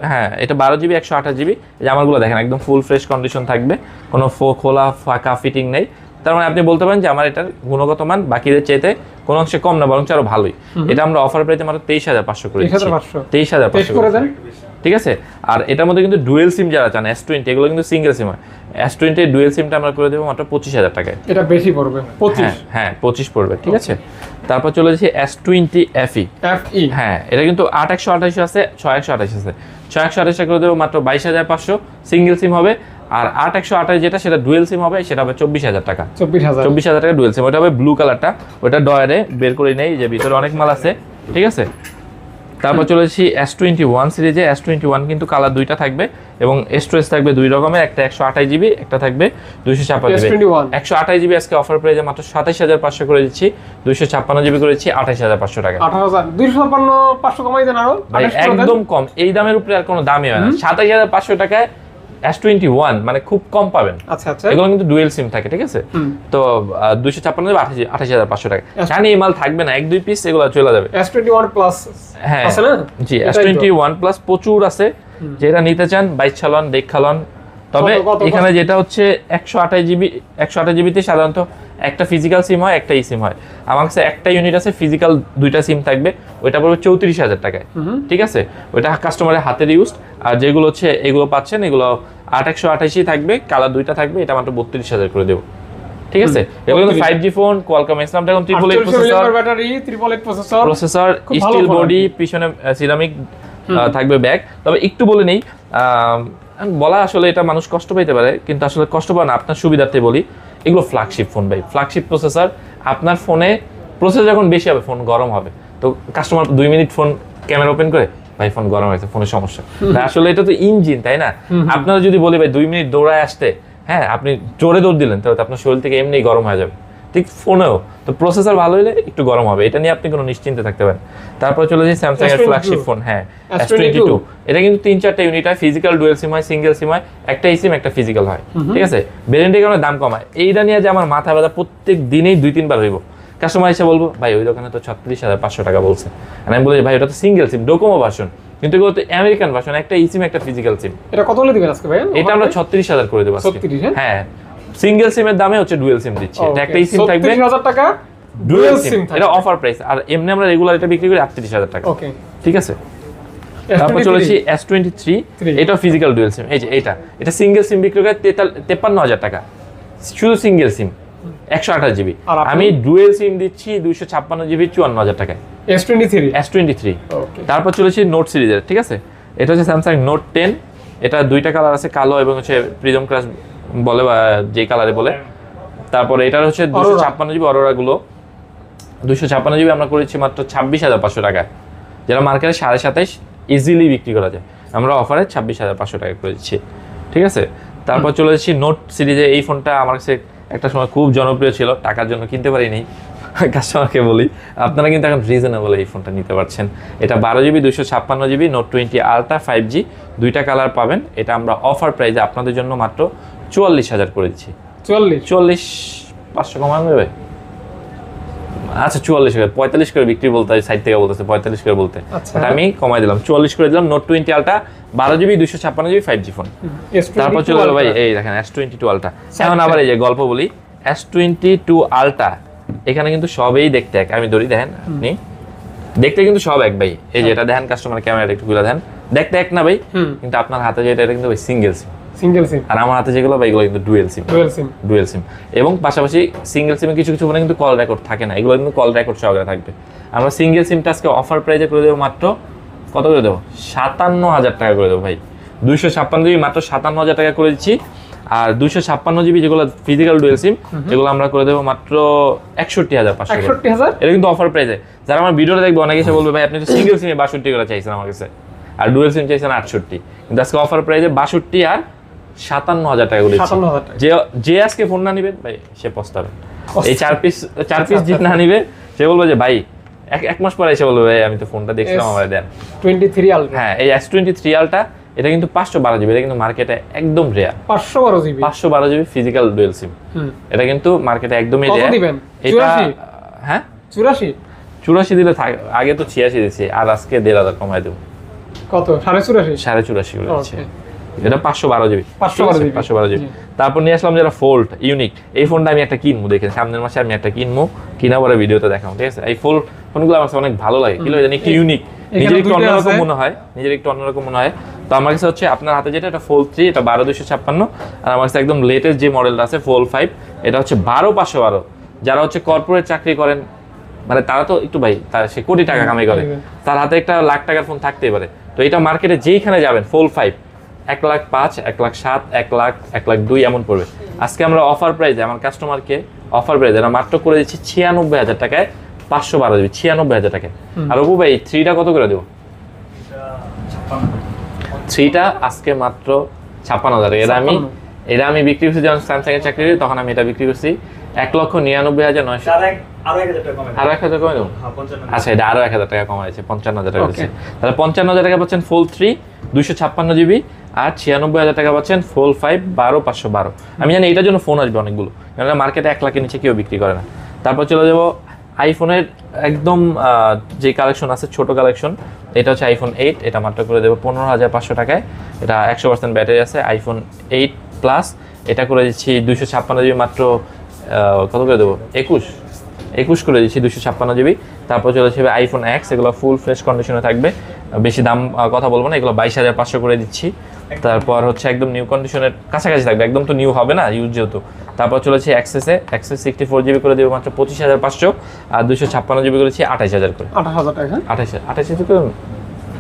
হ্যাঁ, এটা 12GB 128GB। এই আমারগুলো দেখেন একদম ফুল ফ্রেশ কন্ডিশন থাকবে, কোনো খোলা ফাঁকা ফিটিং নেই। তার মানে আপনি বলতে পারেন যে আমার এটার গুণগত মান বাকিদের চাইতে কোনো অংশে কম না, বরং আরো ভালোই। এটা আমরা অফার প্রাইসে মাত্র 23,500 করে দিচ্ছি। 23,500 করে দেন, ঠিক আছে। আর এটার মধ্যে কিন্তু ডুয়েল সিম যারা চান, S20, এগুলো কিন্তু সিঙ্গেল সিম হয়। S20 এর ডুয়েল সিমটা আমরা করে দেবো মাত্র 25,000 টাকায়। এটা বেশি পড়বে, 25। হ্যাঁ, 25 পড়বে, ঠিক আছে। তারপর চলে যাচ্ছে S20 FE। হ্যাঁ, এটা কিন্তু 8128 আছে, 6128 আছে। 6128 করে দেবো মাত্র 22,500, সিঙ্গেল সিম হবে। আর 8128 যেটা, সেটা ডুয়েল সিম হবে, সেটা হবে 24,000 টাকা। 24,000 টাকা ডুয়েল সিম। ওটা হবে ব্লু কালারটা, ওটা ডয়ারে বের করে নেই, যে ভিতরে অনেক মাল আছে, ঠিক আছে। তারপর চলেছি S21 সিরিজে। S21 কিন্তু কালার দুইটা থাকবে এবং স্টোরেজ থাকবে দুই রকমের, একটা 128GB, একটা থাকবে 256GB। 128GB আজকে অফার প্রাইসে মাত্র 27,500 করে দিচ্ছি। 256GB করেছি 28,500 টাকা। 256,500 কমাই দেন আরো, একদম কম। এই দামের উপরে আর কোনো দামই হয় না। 27,500 টাকায় S21 মানে খুব কম পাবেন। আচ্ছা আচ্ছা, এগুলো কিন্তু ডুয়েল সিম থাকে, ঠিক আছে। তো 256 28,500 টাকা। জানি এই মাল থাকবে না, 1-2 পিস এগুলো চলে যাবে। S21 প্লাস, হ্যাঁ আছে না? জি, S21 প্লাস প্রচুর আছে, যেটা নিতে চান বাইক চালান, দেখ চালান। তবে এখানে যেটা হচ্ছে 128GB তে সাধারণত একটা ফিজিক্যাল সিম হয়, একটা ই সিম হয়। আমার কাছে একটা ইউনিট আছে, ফিজিক্যাল দুইটা সিম থাকবে, ওইটা পড়বে 34,000 টাকায়, ঠিক আছে। ওইটা কাস্টমারের হাতের ইউজড। আর যেগুলো হচ্ছে এগুলো পাচ্ছেন, এগুলো 128ই থাকবে, কালার দুইটা থাকবে, এটা মাত্র 32,000 করে দেবো, ঠিক আছে। এগুলো কিন্তু 5G phone, Qualcomm Snapdragon 888 processor, steel body, পিছনে সিরামিক থাকবে ব্যাগ। তবে একটু বলে নেই, বলা আসলে এটা মানুষ কষ্ট পেতে পারে, কিন্তু আসলে কষ্ট পায় না, আপনার সুবিধার্থে বলি। এগুলো ফ্ল্যাগশিপ ফোন ভাই, ফ্ল্যাগশিপ প্রসেসর। আপনার ফোনে প্রসেসর যখন বেশি হবে, ফোন গরম হবে। তো customer 2 minute phone camera open করে, ভাই ফোন গরম হয়েছে, ফোনের সমস্যা। আসলে এটা তো ইঞ্জিন, তাই না? আপনারা যদি বলি ভাই 2 মিনিট দৌড়ায় আসতে, হ্যাঁ, আপনি জোরে দৌড় দিলেন, তাহলে আপনার শরীর থেকে এমনি গরম হয়ে যাবে। ঠিক ফোনেও তো প্রসেসর ভালো হলে একটু গরম হবে, এটা নিয়ে আপনি কোনো নিশ্চিন্তে থাকতে পারেন। তারপর চলে যাই স্যামসাং এর ফ্ল্যাগশিপ ফোন, হ্যাঁ S22। এটা কিন্তু 3-4টা ইউনিট হয়, ফিজিক্যাল ডুয়াল সিম হয়, সিঙ্গেল সিম হয়, একটা সিম একটা ফিজিক্যাল হয়, ঠিক আছে। ভেরিয়েন্টের কারণে দাম কম হয়। এইটা নিয়ে যে আমার মাথা ব্যথা প্রত্যেক দিনেই 2-3 বার হইব। কাস্টমার এসে বলবো ভাই ওই দোকানে তো 36,500 টাকা বলছে, আর আমি বলি ভাই ওটা তো সিঙ্গেল সিম ডোকোমো ভার্সন, কিন্তু এগুলো তো আমেরিকান ভার্সন, একটা সিম একটা ফিজিক্যাল সিম। এটা কত হলে দিবেন আজকে ভাই? এটা আমরা 36,000 করে দেবো আজকে। 36? হ্যাঁ, সিঙ্গেল সিমের দামে হচ্ছে ডুয়াল সিম দিচ্ছি। এটা একটা সিম থাকবে 36,000 টাকা ডুয়াল সিম, এটা অফার প্রাইস। আর এমনি আমরা রেগুলার এটা বিক্রি করি 38,000 টাকা। ওকে, ঠিক আছে। তারপর চলেছি S23, এটা ফিজিক্যাল ডুয়াল সিম। এই যে এটা সিঙ্গেল সিম বিক্রি করে 53,000 টাকা, শুধু সিঙ্গেল সিম 128 জিবি। আমি ডুয়াল সিম দিচ্ছি 256 জিবি 54,000 টাকায়। S23। ওকে, তারপর চলেছি নোট সিরিজের, ঠিক আছে। এটা হচ্ছে স্যামসাং নোট 10। এটা দুইটা কালার আছে, কালো এবং হচ্ছে প্রিজম ক্রাশ বলে বা যে কালারে বলে। তারপরে এটার হচ্ছে 256 জিবি অরোরা গুলো, 256 জিবি আমরা করেছি মাত্র 26,500 টাকায়, যেটা মার্কেটে 27,500 ইজিলি বিক্রি করা যায়, আমরা অফারে 26,500 টাকা করে দিচ্ছি, ঠিক আছে। তারপর চলে যাচ্ছি নোট সিরিজে। এই ফোনটা আমার কাছে একটা সময় খুব জনপ্রিয় ছিল, টাকার জন্য কিনতে পারিনি। কাস্টমারকে বলি আপনারা কিন্তু এখন রিজনেবল এই ফোনটা নিতে পারছেন। এটা 12 GB 256 GB note 20 ultra 5G, দুইটা কালার পাবেন। এটা আমরা অফার প্রাইসে আপনাদের জন্য মাত্র 44,000 করে দিচ্ছি। 40,500 কমান দেবে? আচ্ছা 44 করে, 45 করে বিক্রি বলতে সাইড থেকে বলতেছে 45 করে বলতে, আমি কমাই দিলাম 44 করে দিলাম। Note 20 ultra 12 GB 256 GB 5G phone. তারপর চলে গেল ভাই এই দেখেন S22 আলট্রা। এখন আবার এই যে গল্প বলি, S22 আলট্রা এখানে কিন্তু সবই দেখতে এক। আমি ধরি, দেখেন আপনি দেখতে কিন্তু সব এক ভাই। এই যে এটা দেখেন, কাস্টমার ক্যামেরাটা একটু খুলে দেন, দেখতে এক না ভাই, কিন্তু আপনার হাতে যেটা এটা কিন্তু ভাই সিঙ্গেল সিম, আর আমার হাতে যেগুলো ভাই এগুলো কিন্তু ডুয়াল সিম। এবং পাশাপাশি সিঙ্গেল সিমে কিছু ফোনে কিন্তু কল রেকর্ড থাকে না, এগুলো কিন্তু কল রেকর্ড সহকারে থাকবে। আমরা সিঙ্গেল সিমটা আজকে অফার প্রাইসে করে দেবো মাত্র কত করে দেবো? 57,000 টাকা করে দেবো ভাই। 256 জিবি মাত্র 57,000 টাকা করে দিচ্ছি। আর 256 জিবি যেগুলো ফিজিক্যাল ডুয়াল সিম এগুলো আমরা করে দেবো মাত্র 61,500। এটা কিন্তু অফার প্রাইসে। যারা আমার ভিডিওটা দেখবে অনেকে এসে বলবে ভাই আপনি তো সিঙ্গেল সিমে 62 করে চাইছেন আমার কাছে, আর ডুয়াল সিম চাইছেন 68, কিন্তু আজকে অফার প্রাইসে 62 আর 57,000 টাকা করে যে আজকে ফোন না নিবে ভাই সে পস্তাবে। এই চার পিস যে না নিবে সে বলবে যে ভাই এক মাস পরে এসে বলবে ভাই আমি তো ফোনটা দেখছিলাম আমার দেন। 23 আলট্রা, হ্যাঁ এই S23 আলট্রা, এটা কিন্তু 512 জিবি, এটা কিন্তু মার্কেটে একদম rare. 512 GB physical dual SIM, এটা কিন্তু মার্কেটে একদমই রেয়ার। এটা হ্যাঁ 84 দিলে আগে তো 86 দিয়েছি, আর আজকে 1,500 কমাই দেবো। কত? 84.5 করে দিচ্ছি। এটা 512 জিবি। তারপর নিয়ে আসলাম যেটা ফোল্ড ইউনিক। এই ফোনটা আমি একটা কিনবো, দেখেন সামনের মাসে আমি একটা কিনবো, কিনা পরে ভিডিওতে দেখাবো, ঠিক আছে। এই ফোনগুলো আমার অনেক ভালো লাগে, কি জানি একটু ইউনিক, নিজের একটু অন্যরকম মনে হয়। তো আমার কাছে হচ্ছে আপনার হাতে যেটা এটা ফোল্ড 3, এটা 12,256, আর আমার কাছে একদম লেটেস্ট যে মডেলটা আছে ফোল্ড 5, এটা হচ্ছে 12,512। যারা হচ্ছে কর্পোরেট চাকরি করেন, মানে তারা তো একটু ভাই সে কোটি টাকা কামাই করে, তার হাতে একটা লাখ টাকার ফোন থাকতেই পারে। তো এটা মার্কেটে যেইখানে যাবেন ফোল্ড 5 1,05,000, 1,07,000, 1,00,000, 1,02,000 এমন পড়বে। আজকে আমরা অফার প্রাইসে আমার কাস্টমারকে অফার প্রাইসে আমরা মাত্র করে দিচ্ছি 96,000 টাকায় 512 জিবি, 96,000 টাকায়। আর অপু ভাই 3টা কত করে দেবো? 3টা আজকে মাত্র 56,000 টাকা। এটা আমি বিক্রি করছি যখন স্যামসাং এর চাকরি করি, তখন আমি এটা বিক্রি করছি 1,99,900। আরো 1,000 কমে দেবো? আচ্ছা এটা আরো 1,000 টাকা কমাইছে, 55,000 টাকা হচ্ছে। তাহলে 55,000 টাকা পাচ্ছেন ফোল্ড 3 256 জিবি, আর 96,000 টাকা পাচ্ছেন ফোল্ড 5 12,512। আমি জানি এটার জন্য ফোন আসবে অনেকগুলো, কারণ মার্কেটে 1 লাখের নিচে কেউ বিক্রি করে না। তারপর চলে যাবো আইফোনের একদম যে কালেকশন আছে ছোট কালেকশন, এটা হচ্ছে আইফোন 8, এটা মাত্র করে দেবো 15,500 টাকায়। এটা 100% ব্যাটারি আছে, আইফোন 8 প্লাস। এটা করে দিচ্ছি 256 জিবি মাত্র কত করে দেবো? 21 করে দিচ্ছি 256 জিবি। তারপর চলে যাবে আইফোন এক্স, এগুলো ফুল ফ্রেশ কন্ডিশনে থাকবে, বেশি দাম কথা বলবো না, এগুলো 22,500 করে দিচ্ছি। তারপর হচ্ছে একদম নিউ কন্ডিশনের কাছাকাছি থাকবে, একদম তো নিউ হবে না ইউজ যেহেতু। তারপর চলেছে অ্যাক্সেস 64 জিবি করে দেবো মাত্র 25,500, আর 256 জিবি করেছি 28,000 করে। 28,000 করে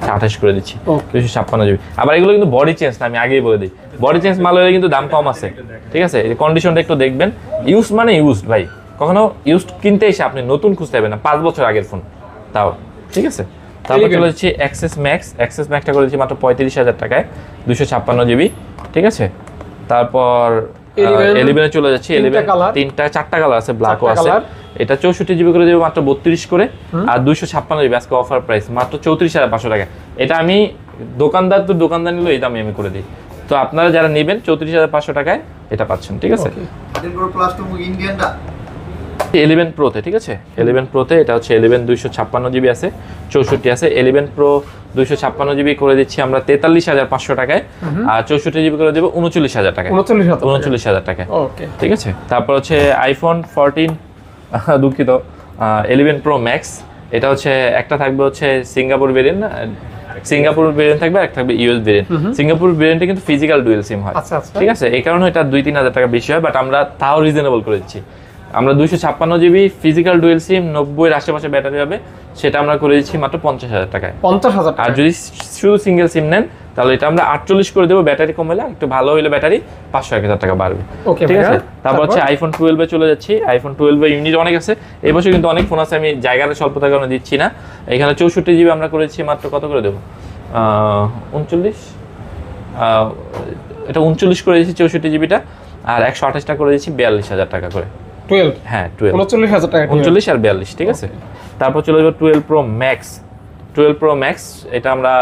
28 করে দিচ্ছি 256 জিবি। আবার এগুলো কিন্তু বডি চেঞ্জ না, আমি আগেই বলে দিই, বডি চেঞ্জ মাল হলে কিন্তু দাম কম আছে, ঠিক আছে। এই কন্ডিশনটা একটু দেখবেন, ইউজ মানে ইউজড ভাই, কখনো ইউজড কিনতে এসে আপনি নতুন খুঁজতে হবে না, 5 বছর আগের ফোন তাও, ঠিক আছে। তারপর চলে যাচ্ছি অ্যাক্সেস ম্যাক্সটা করে দিচ্ছি মাত্র 35,000 টাকায় 256 জিবি, ঠিক আছে। তারপর 11 চলে যাচ্ছে। 11 চারটা কালার আছে, ব্ল্যাকও আছে। এটা 64 জিবি করে দেবো মাত্র 32 করে, আর 256 জিবি আজকে অফার প্রাইস মাত্র 34,500 টাকা। এটা আমি দোকানদার নিলো এই দামে আমি করে দিই। তো আপনারা যারা নেবেন 34,500 টাকায় এটা পাচ্ছেন, ঠিক আছে। 11 প্রোতে, ঠিক আছে, 11 প্রোতে এটা হচ্ছে 11 256 জিবি আছে, 64 আছে। 11 প্রো 256 জিবি করে দিচ্ছি আমরা 43,500 টাকায়, আর 64 জিবি করে দেবো 39,000 টাকায়। 39,000 টাকায়, ঠিক আছে। তারপর হচ্ছে আইফোন 14 দুঃখিত 11 প্রো ম্যাক্স। এটা হচ্ছে একটা থাকবে হচ্ছে সিঙ্গাপুর ভেরিয়েন্ট, থাকবে, একটা থাকবে ইউএস ভেরিয়েন্ট। সিঙ্গাপুর ভেরিয়েন্টে কিন্তু ফিজিক্যাল ডুয়েল সিম হয়, ঠিক আছে। এই কারণে এটা 2-3 হাজার টাকা বেশি হয়, বাট আমরা তাও রিজনেবল করে দিচ্ছি। আমরা 256 জিবি ফিজিক্যাল ডুয়েল সিম 90-এর আশেপাশে ব্যাটারি হবে, সেটা আমরা করে দিচ্ছি মাত্র 50,000 টাকায়। 50,000 আর যদি শুধু সিঙ্গেল সিম নেন তাহলে এটা আমরা 48 করে দেবো। ব্যাটারি কমলে একটু ভালো হইলে ব্যাটারি 500-1,000 টাকা বাড়বে, ঠিক আছে। তারপর হচ্ছে আইফোন 12 চলে যাচ্ছি। আইফোন 12 ইউনিট অনেক আছে, এই বছর কিন্তু অনেক ফোন আছে, আমি জায়গার স্বল্পতার কারণে দিচ্ছি না। এখানে 64 জিবি আমরা করেছি মাত্র কত করে দেবো, 39, এটা 39 করে দিচ্ছি 64 জিবিটা, আর 128টা করে দিচ্ছি 42,000 টাকা করে। 12, হ্যাঁ 12, 39,000 টাকা, 39 আর 42, ঠিক আছে। তারপর চলে যাবো 12 প্রো ম্যাক্স। 12 প্রো ম্যাক্স এটা আমরা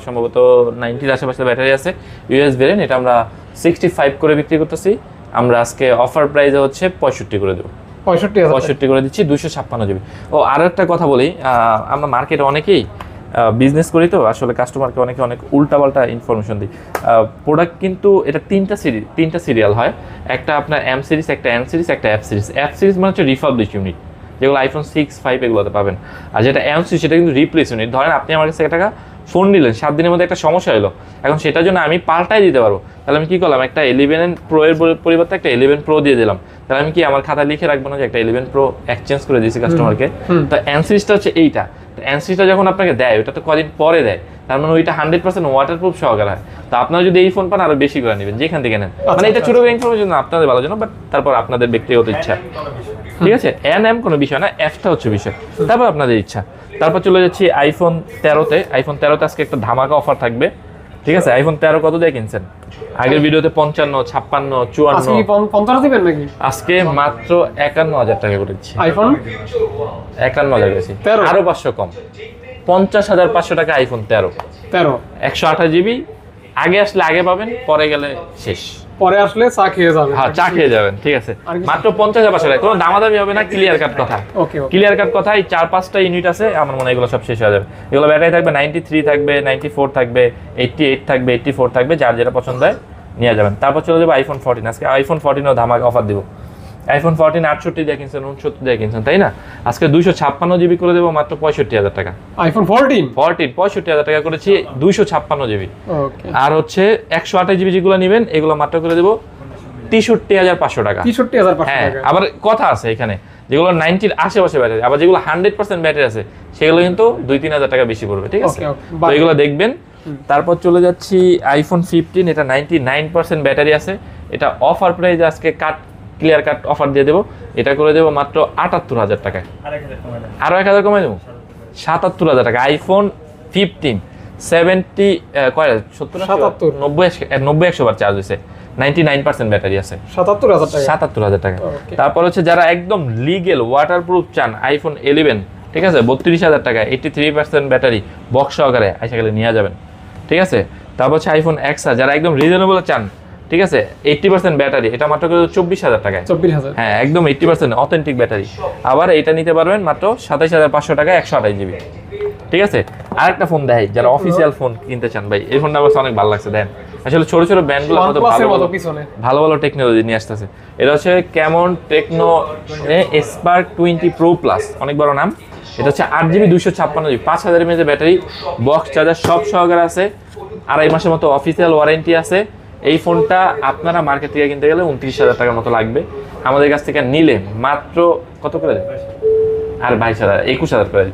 সম্ভবত 90-এর আশেপাশে ব্যাটারি আছে, ইউএস ভেরিয়েন্ট। এটা আমরা 65 করে বিক্রি করতেছি। আমরা আজকে অফার প্রাইসে হচ্ছে 65 করে দেবো, 65 করে দিচ্ছি 256 জিবি। ও আরও একটা কথা বলি, আমরা মার্কেটে অনেকেই বিজনেস করি, তো আসলে কাস্টমারকে অনেক উল্টাপাল্টা ইনফরমেশন দিই। প্রোডাক্ট কিন্তু এটা তিনটা সিরিয়াল হয়, একটা আপনার এম সিরিজ, একটা এন সিরিজ, একটা এফ সিরিজ। এফ সিরিজ মানে হচ্ছে রিফাবলিশ ইউনিট, যেগুলো আইফোন 6, 5 এগুলোতে পাবেন। আর যেটা এম সিরিজ সেটা কিন্তু রিপ্লেস ইউনিট। ধরেন আপনি আমার কাছে একটা ফোন নিলেন, 7 দিনের মধ্যে একটা সমস্যা হলো, এখন সেটার জন্য আমি পাল্টাই দিতে পারবো। তাহলে আমি কি করলাম, একটা 11 প্রো এর পরিবর্তে একটা 11 প্রো দিয়ে দিলাম। তাহলে আমি কি আমার খাতায় লিখে রাখবো না যে একটা 11 প্রো এক্সচেঞ্জ করে দিয়েছি কাস্টমারকে? তো এন সিরিজটা হচ্ছে এইটা। এন সিরিজটা যখন আপনাকে দেয়, ওটা তো কদিন পরে দেয়, তার মানে ওইটা 100% ওয়াটারপ্রুফ সহকারে হয়। তো আপনারা যদি এই ফোন পান আরো বেশি করে নেবেন, যেখান থেকে নেন। মানে এটা ছোট ইনফরমেশন আপনাদের ভালোর জন্য, বাট তারপর আপনাদের ব্যক্তিগত ইচ্ছা, ঠিক আছে। এম কোনো বিষয় না, এফটা হচ্ছে বিষয়, তারপর আপনাদের ইচ্ছা। তারপর চলে যাচ্ছি আইফোন 13-তে। আইফোন 13-তে আজকে একটা ধামাকা অফার থাকবে, ঠিক আছে। আইফোন 13 কত দিয়ে কিনছেন? আগের ভিডিওতে 55, 56, 54 দিবেন নাকি? আজকে মাত্র 51,000 টাকা করে দিচ্ছি। আইফোন 51,000 বেশি, আরো 500 কম, 50,500 টাকা আইফোন 13, 128 জিবি। আগে আসলে আগে পাবেন, পরে গেলে শেষ, পরে আসলে চা খেয়ে যাবেন। হ্যাঁ চা খেয়ে যাবেন, ঠিক আছে। মাত্র 50,500 টাকা, কোনো দামাদামি হবে না, ক্লিয়ার কাট কথা। ক্লিয়ার কাট কথা, এই 4-5টা ইউনিট আছে, আমার মনে হয় এগুলো সব শেষ হয়ে যাবে। এগুলো ব্যাটারি থাকবে 93 থাকবে, 94 থাকবে, 88 থাকবে, 84 থাকবে, যার যেটা পছন্দ হয় নিয়ে যাবেন। তারপর চলে যাবে আইফোন 14। আজকে আইফোন 14-ও ধামাকা অফার দিব। আইফোন 14 68 দিয়ে কিনছেন, 69 দিয়ে কিনছেন, তাই না? আজকে 256 জিবি করে দেবো মাত্র 65,000 টাকা। আইফোন 14 65,000 টাকা করেছি, 256 জিবি। আর হচ্ছে 128 জিবি যেগুলো নেবেন এগুলো মাত্র করে দেবো 63,500 টাকা। 63,500 হ্যাঁ, আবার কথা আছে এখানে, যেগুলো 90-এর আশেপাশে ব্যাটারি, আবার যেগুলো 100% ব্যাটারি আছে সেগুলো কিন্তু 2-3 হাজার টাকা বেশি পড়বে, ঠিক আছে। তো এগুলো দেখবেন। তারপর চলে যাচ্ছি আইফোন 15। এটা 99% ব্যাটারি আছে, এটা অফার প্রাইস আজকে ক্লিয়ার কাট অফার দিয়ে দেবো। এটা করে দেবো মাত্র 78,000 টাকায়, আরো 1,000 কমাই দেবো, 77,000 টাকা। আইফোন 15 70 90-100 বার চার্জ হয়েছে, 99% ব্যাটারি আছে, 77,000 টাকা। তারপর হচ্ছে যারা একদম লিগেল ওয়াটারপ্রুফ চান, আইফোন 11, ঠিক আছে, 32,000 টাকা, 83% ব্যাটারি বক্স সহকারে আইসা গেলে নিয়ে যাবেন, ঠিক আছে। তারপর হচ্ছে আইফোন এক্সা, যারা একদম রিজনেবল চান, ঠিক আছে, 80% ব্যাটারি, এটা মাত্র 24,000 টাকায়। 24,000, হ্যাঁ একদম 80% অথেন্টিক ব্যাটারি। আবার এটা নিতে পারবেন মাত্র 27,500 টাকা, 128 জিবি, ঠিক আছে। আরেকটা ফোন দেয় যারা অফিসিয়াল ফোন কিনতে চান, ভাই এই ফোনটা আমার অনেক ভালো লাগছে। দেন আসলে ছোট ছোট ব্র্যান্ডগুলো ভালো ভালো টেকনোলজি নিয়ে আসতেছে। এটা হচ্ছে কেমন টেকনো স্পার্ক 20 প্রো প্লাস, অনেক বড় নাম। এটা হচ্ছে 8 GB 256 GB, 5000 mAh battery, box charger সব সহকারে আছে, 2.5 মাসের মতো অফিসিয়াল ওয়ারেন্টি আছে। এই ফোনটা আপনারা মার্কেট থেকে কিনতে গেলে 29,000 টাকার মতো লাগবে, আমাদের কাছ থেকে নিলে মাত্র কত করে, আর 22,000, 21,000 করে।